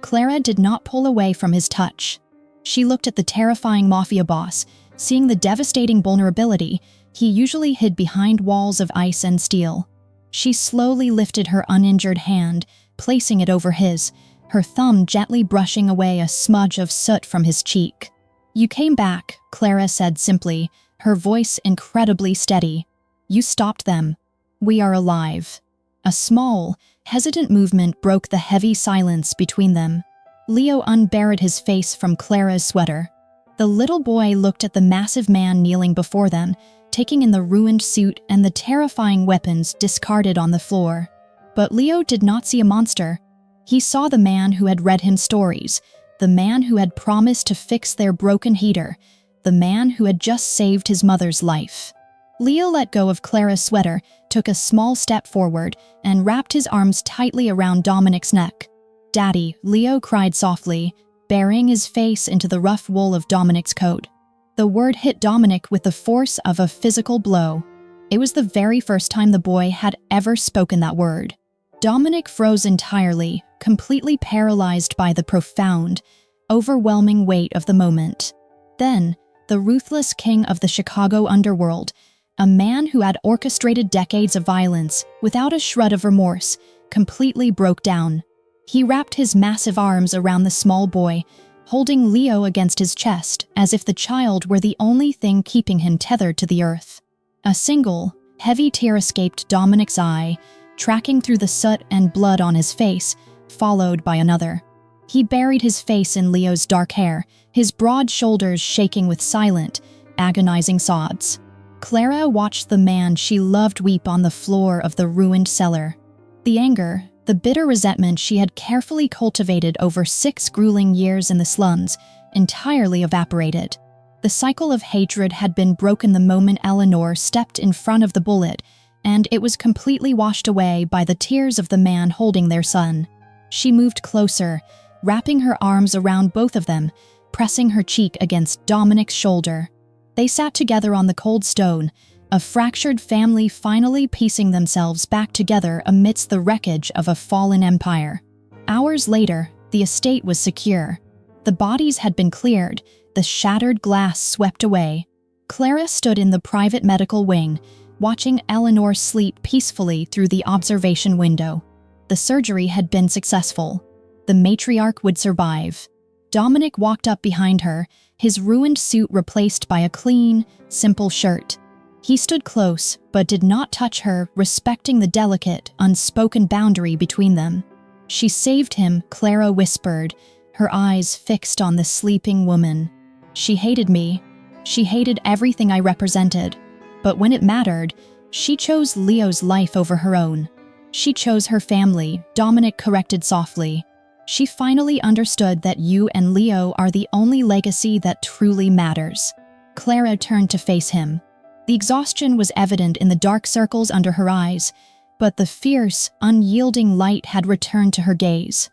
Clara did not pull away from his touch. She looked at the terrifying mafia boss, seeing the devastating vulnerability he usually hid behind walls of ice and steel. She slowly lifted her uninjured hand, placing it over his, her thumb gently brushing away a smudge of soot from his cheek. "You came back," Clara said simply, her voice incredibly steady. "You stopped them. We are alive." A small, hesitant movement broke the heavy silence between them. Leo unbarred his face from Clara's sweater. The little boy looked at the massive man kneeling before them, taking in the ruined suit and the terrifying weapons discarded on the floor. But Leo did not see a monster. He saw the man who had read him stories, the man who had promised to fix their broken heater, the man who had just saved his mother's life. Leo let go of Clara's sweater, took a small step forward, and wrapped his arms tightly around Dominic's neck. "Daddy," Leo cried softly, burying his face into the rough wool of Dominic's coat. The word hit Dominic with the force of a physical blow. It was the very first time the boy had ever spoken that word. Dominic froze entirely, completely paralyzed by the profound, overwhelming weight of the moment. Then, the ruthless king of the Chicago underworld, a man who had orchestrated decades of violence without a shred of remorse, completely broke down. He wrapped his massive arms around the small boy, holding Leo against his chest as if the child were the only thing keeping him tethered to the earth. A single, heavy tear escaped Dominic's eye, tracking through the soot and blood on his face, followed by another. He buried his face in Leo's dark hair, his broad shoulders shaking with silent, agonizing sobs. Clara watched the man she loved weep on the floor of the ruined cellar. The anger, the bitter resentment she had carefully cultivated over 6 grueling years in the slums, entirely evaporated. The cycle of hatred had been broken the moment Eleanor stepped in front of the bullet, and it was completely washed away by the tears of the man holding their son. She moved closer, wrapping her arms around both of them, pressing her cheek against Dominic's shoulder. They sat together on the cold stone, a fractured family finally piecing themselves back together amidst the wreckage of a fallen empire. Hours later, the estate was secure. The bodies had been cleared, the shattered glass swept away. Clara stood in the private medical wing, watching Eleanor sleep peacefully through the observation window. The surgery had been successful. The matriarch would survive. Dominic walked up behind her, his ruined suit replaced by a clean, simple shirt. He stood close, but did not touch her, respecting the delicate, unspoken boundary between them. "She saved him," Clara whispered, her eyes fixed on the sleeping woman. "She hated me. She hated everything I represented. But when it mattered, she chose Leo's life over her own. She chose her family," Dominic corrected softly. "She finally understood that you and Leo are the only legacy that truly matters." Clara turned to face him. The exhaustion was evident in the dark circles under her eyes, but the fierce, unyielding light had returned to her gaze.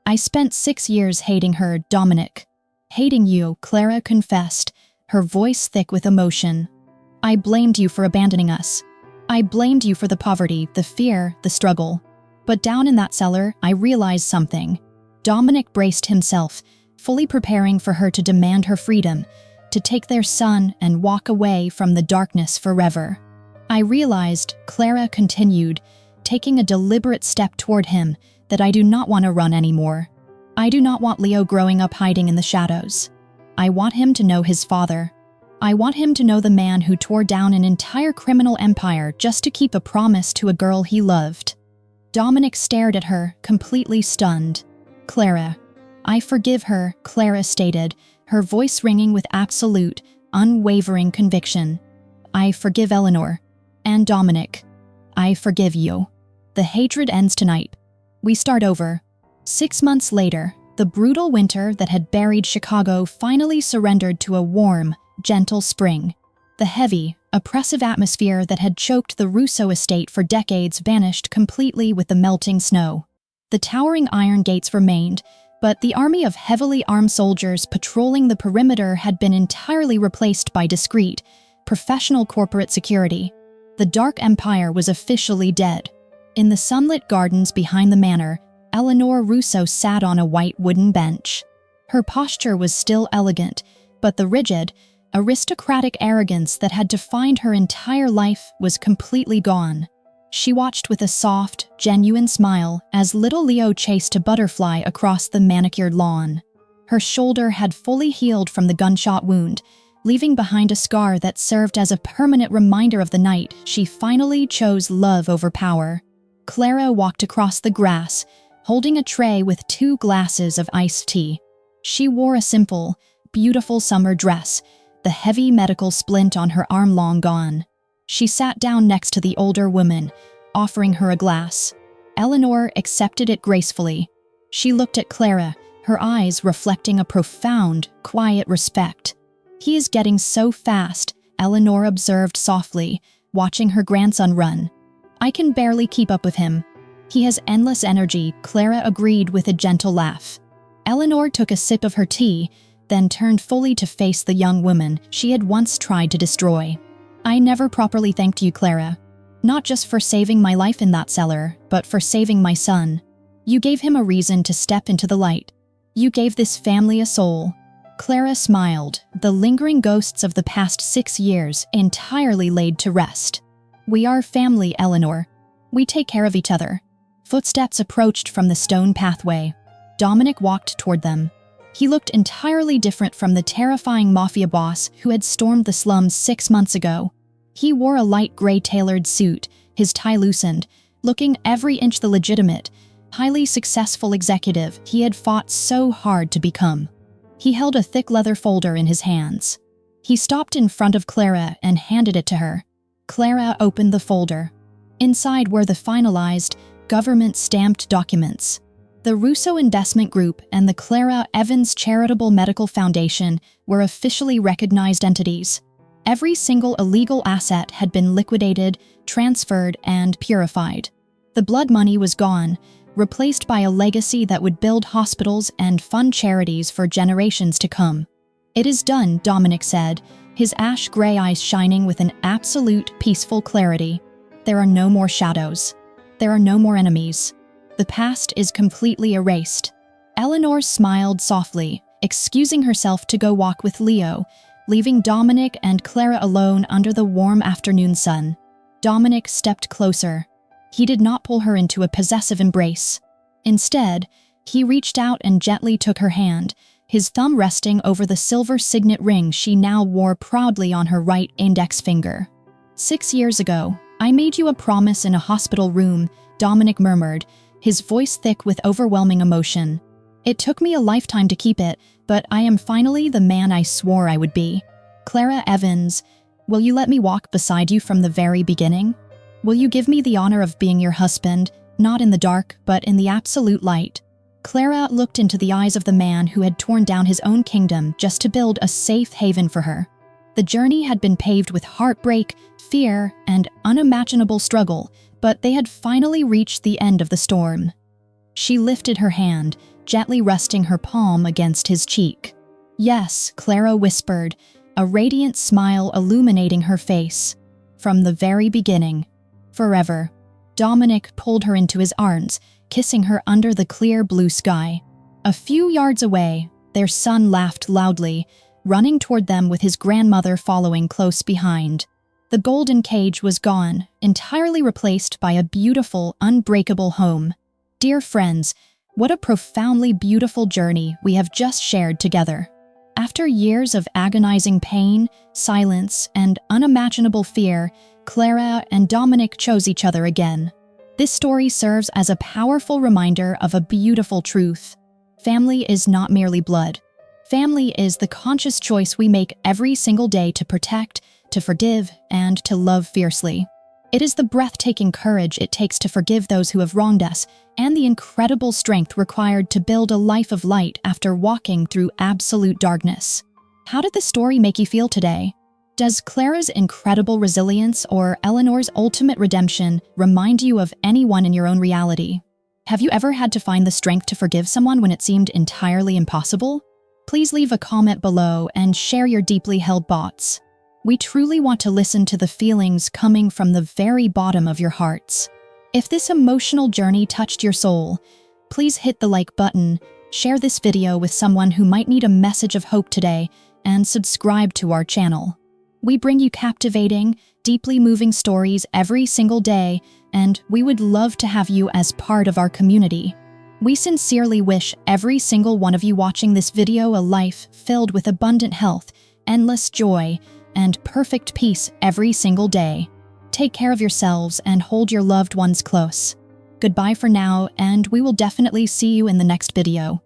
"I spent 6 years hating her, Dominic." "Hating you," Clara confessed, her voice thick with emotion. "I blamed you for abandoning us. I blamed you for the poverty, the fear, the struggle. But down in that cellar, I realized something." Dominic braced himself, fully preparing for her to demand her freedom, to take their son and walk away from the darkness forever. "I realized," Clara continued, taking a deliberate step toward him, "that I do not want to run anymore. I do not want Leo growing up hiding in the shadows. I want him to know his father. I want him to know the man who tore down an entire criminal empire just to keep a promise to a girl he loved." Dominic stared at her, completely stunned. "Clara, I forgive her," Clara stated, her voice ringing with absolute, unwavering conviction. "I forgive Eleanor. And Dominic. I forgive you. The hatred ends tonight. We start over." 6 months later, the brutal winter that had buried Chicago finally surrendered to a warm, gentle spring. The heavy, oppressive atmosphere that had choked the Russo estate for decades vanished completely with the melting snow. The towering iron gates remained, but the army of heavily armed soldiers patrolling the perimeter had been entirely replaced by discreet, professional corporate security. The Dark Empire was officially dead. In the sunlit gardens behind the manor, Eleanor Russo sat on a white wooden bench. Her posture was still elegant, but the rigid, aristocratic arrogance that had defined her entire life was completely gone. She watched with a soft, genuine smile as little Leo chased a butterfly across the manicured lawn. Her shoulder had fully healed from the gunshot wound, leaving behind a scar that served as a permanent reminder of the night she finally chose love over power. Clara walked across the grass, holding a tray with 2 glasses of iced tea. She wore a simple, beautiful summer dress, the heavy medical splint on her arm long gone. She sat down next to the older woman, offering her a glass. Eleanor accepted it gracefully. She looked at Clara, her eyes reflecting a profound, quiet respect. "He is getting so fast," Eleanor observed softly, watching her grandson run. "I can barely keep up with him." "He has endless energy," Clara agreed with a gentle laugh. Eleanor took a sip of her tea, then turned fully to face the young woman she had once tried to destroy. "I never properly thanked you, Clara. Not just for saving my life in that cellar, but for saving my son. You gave him a reason to step into the light. You gave this family a soul." Clara smiled, the lingering ghosts of the past 6 years entirely laid to rest. "We are family, Eleanor. We take care of each other." Footsteps approached from the stone pathway. Dominic walked toward them. He looked entirely different from the terrifying mafia boss who had stormed the slums 6 months ago. He wore a light gray tailored suit, his tie loosened, looking every inch the legitimate, highly successful executive he had fought so hard to become. He held a thick leather folder in his hands. He stopped in front of Clara and handed it to her. Clara opened the folder. Inside were the finalized, government-stamped documents. The Russo Investment Group and the Clara Evans Charitable Medical Foundation were officially recognized entities. Every single illegal asset had been liquidated, transferred, and purified. The blood money was gone, replaced by a legacy that would build hospitals and fund charities for generations to come. "It is done," Dominic said, his ash-gray eyes shining with an absolute peaceful clarity. "There are no more shadows. There are no more enemies. The past is completely erased." Eleanor smiled softly, excusing herself to go walk with Leo, leaving Dominic and Clara alone under the warm afternoon sun. Dominic stepped closer. He did not pull her into a possessive embrace. Instead, he reached out and gently took her hand, his thumb resting over the silver signet ring she now wore proudly on her right index finger. 6 years ago, I made you a promise in a hospital room, Dominic murmured, his voice thick with overwhelming emotion. It took me a lifetime to keep it, but I am finally the man I swore I would be. Clara Evans, will you let me walk beside you from the very beginning? Will you give me the honor of being your husband, not in the dark, but in the absolute light? Clara looked into the eyes of the man who had torn down his own kingdom just to build a safe haven for her. The journey had been paved with heartbreak, fear, and unimaginable struggle, but they had finally reached the end of the storm. She lifted her hand, gently resting her palm against his cheek. Yes, Clara whispered, a radiant smile illuminating her face. From the very beginning. Forever. Dominic pulled her into his arms, kissing her under the clear blue sky. A few yards away, their son laughed loudly, running toward them with his grandmother following close behind. The golden cage was gone, entirely replaced by a beautiful, unbreakable home. Dear friends, what a profoundly beautiful journey we have just shared together. After years of agonizing pain, silence, and unimaginable fear, Clara and Dominic chose each other again. This story serves as a powerful reminder of a beautiful truth. Family is not merely blood. Family is the conscious choice we make every single day to protect, to forgive, and to love fiercely. It is the breathtaking courage it takes to forgive those who have wronged us, and the incredible strength required to build a life of light after walking through absolute darkness. How did the story make you feel today? Does Clara's incredible resilience or Eleanor's ultimate redemption remind you of anyone in your own reality? Have you ever had to find the strength to forgive someone when it seemed entirely impossible? Please leave a comment below and share your deeply held thoughts. We truly want to listen to the feelings coming from the very bottom of your hearts. If this emotional journey touched your soul, please hit the like button, share this video with someone who might need a message of hope today, and subscribe to our channel. We bring you captivating, deeply moving stories every single day, and we would love to have you as part of our community. We sincerely wish every single one of you watching this video a life filled with abundant health, endless joy, and perfect peace every single day. Take care of yourselves and hold your loved ones close. Goodbye for now, and we will definitely see you in the next video.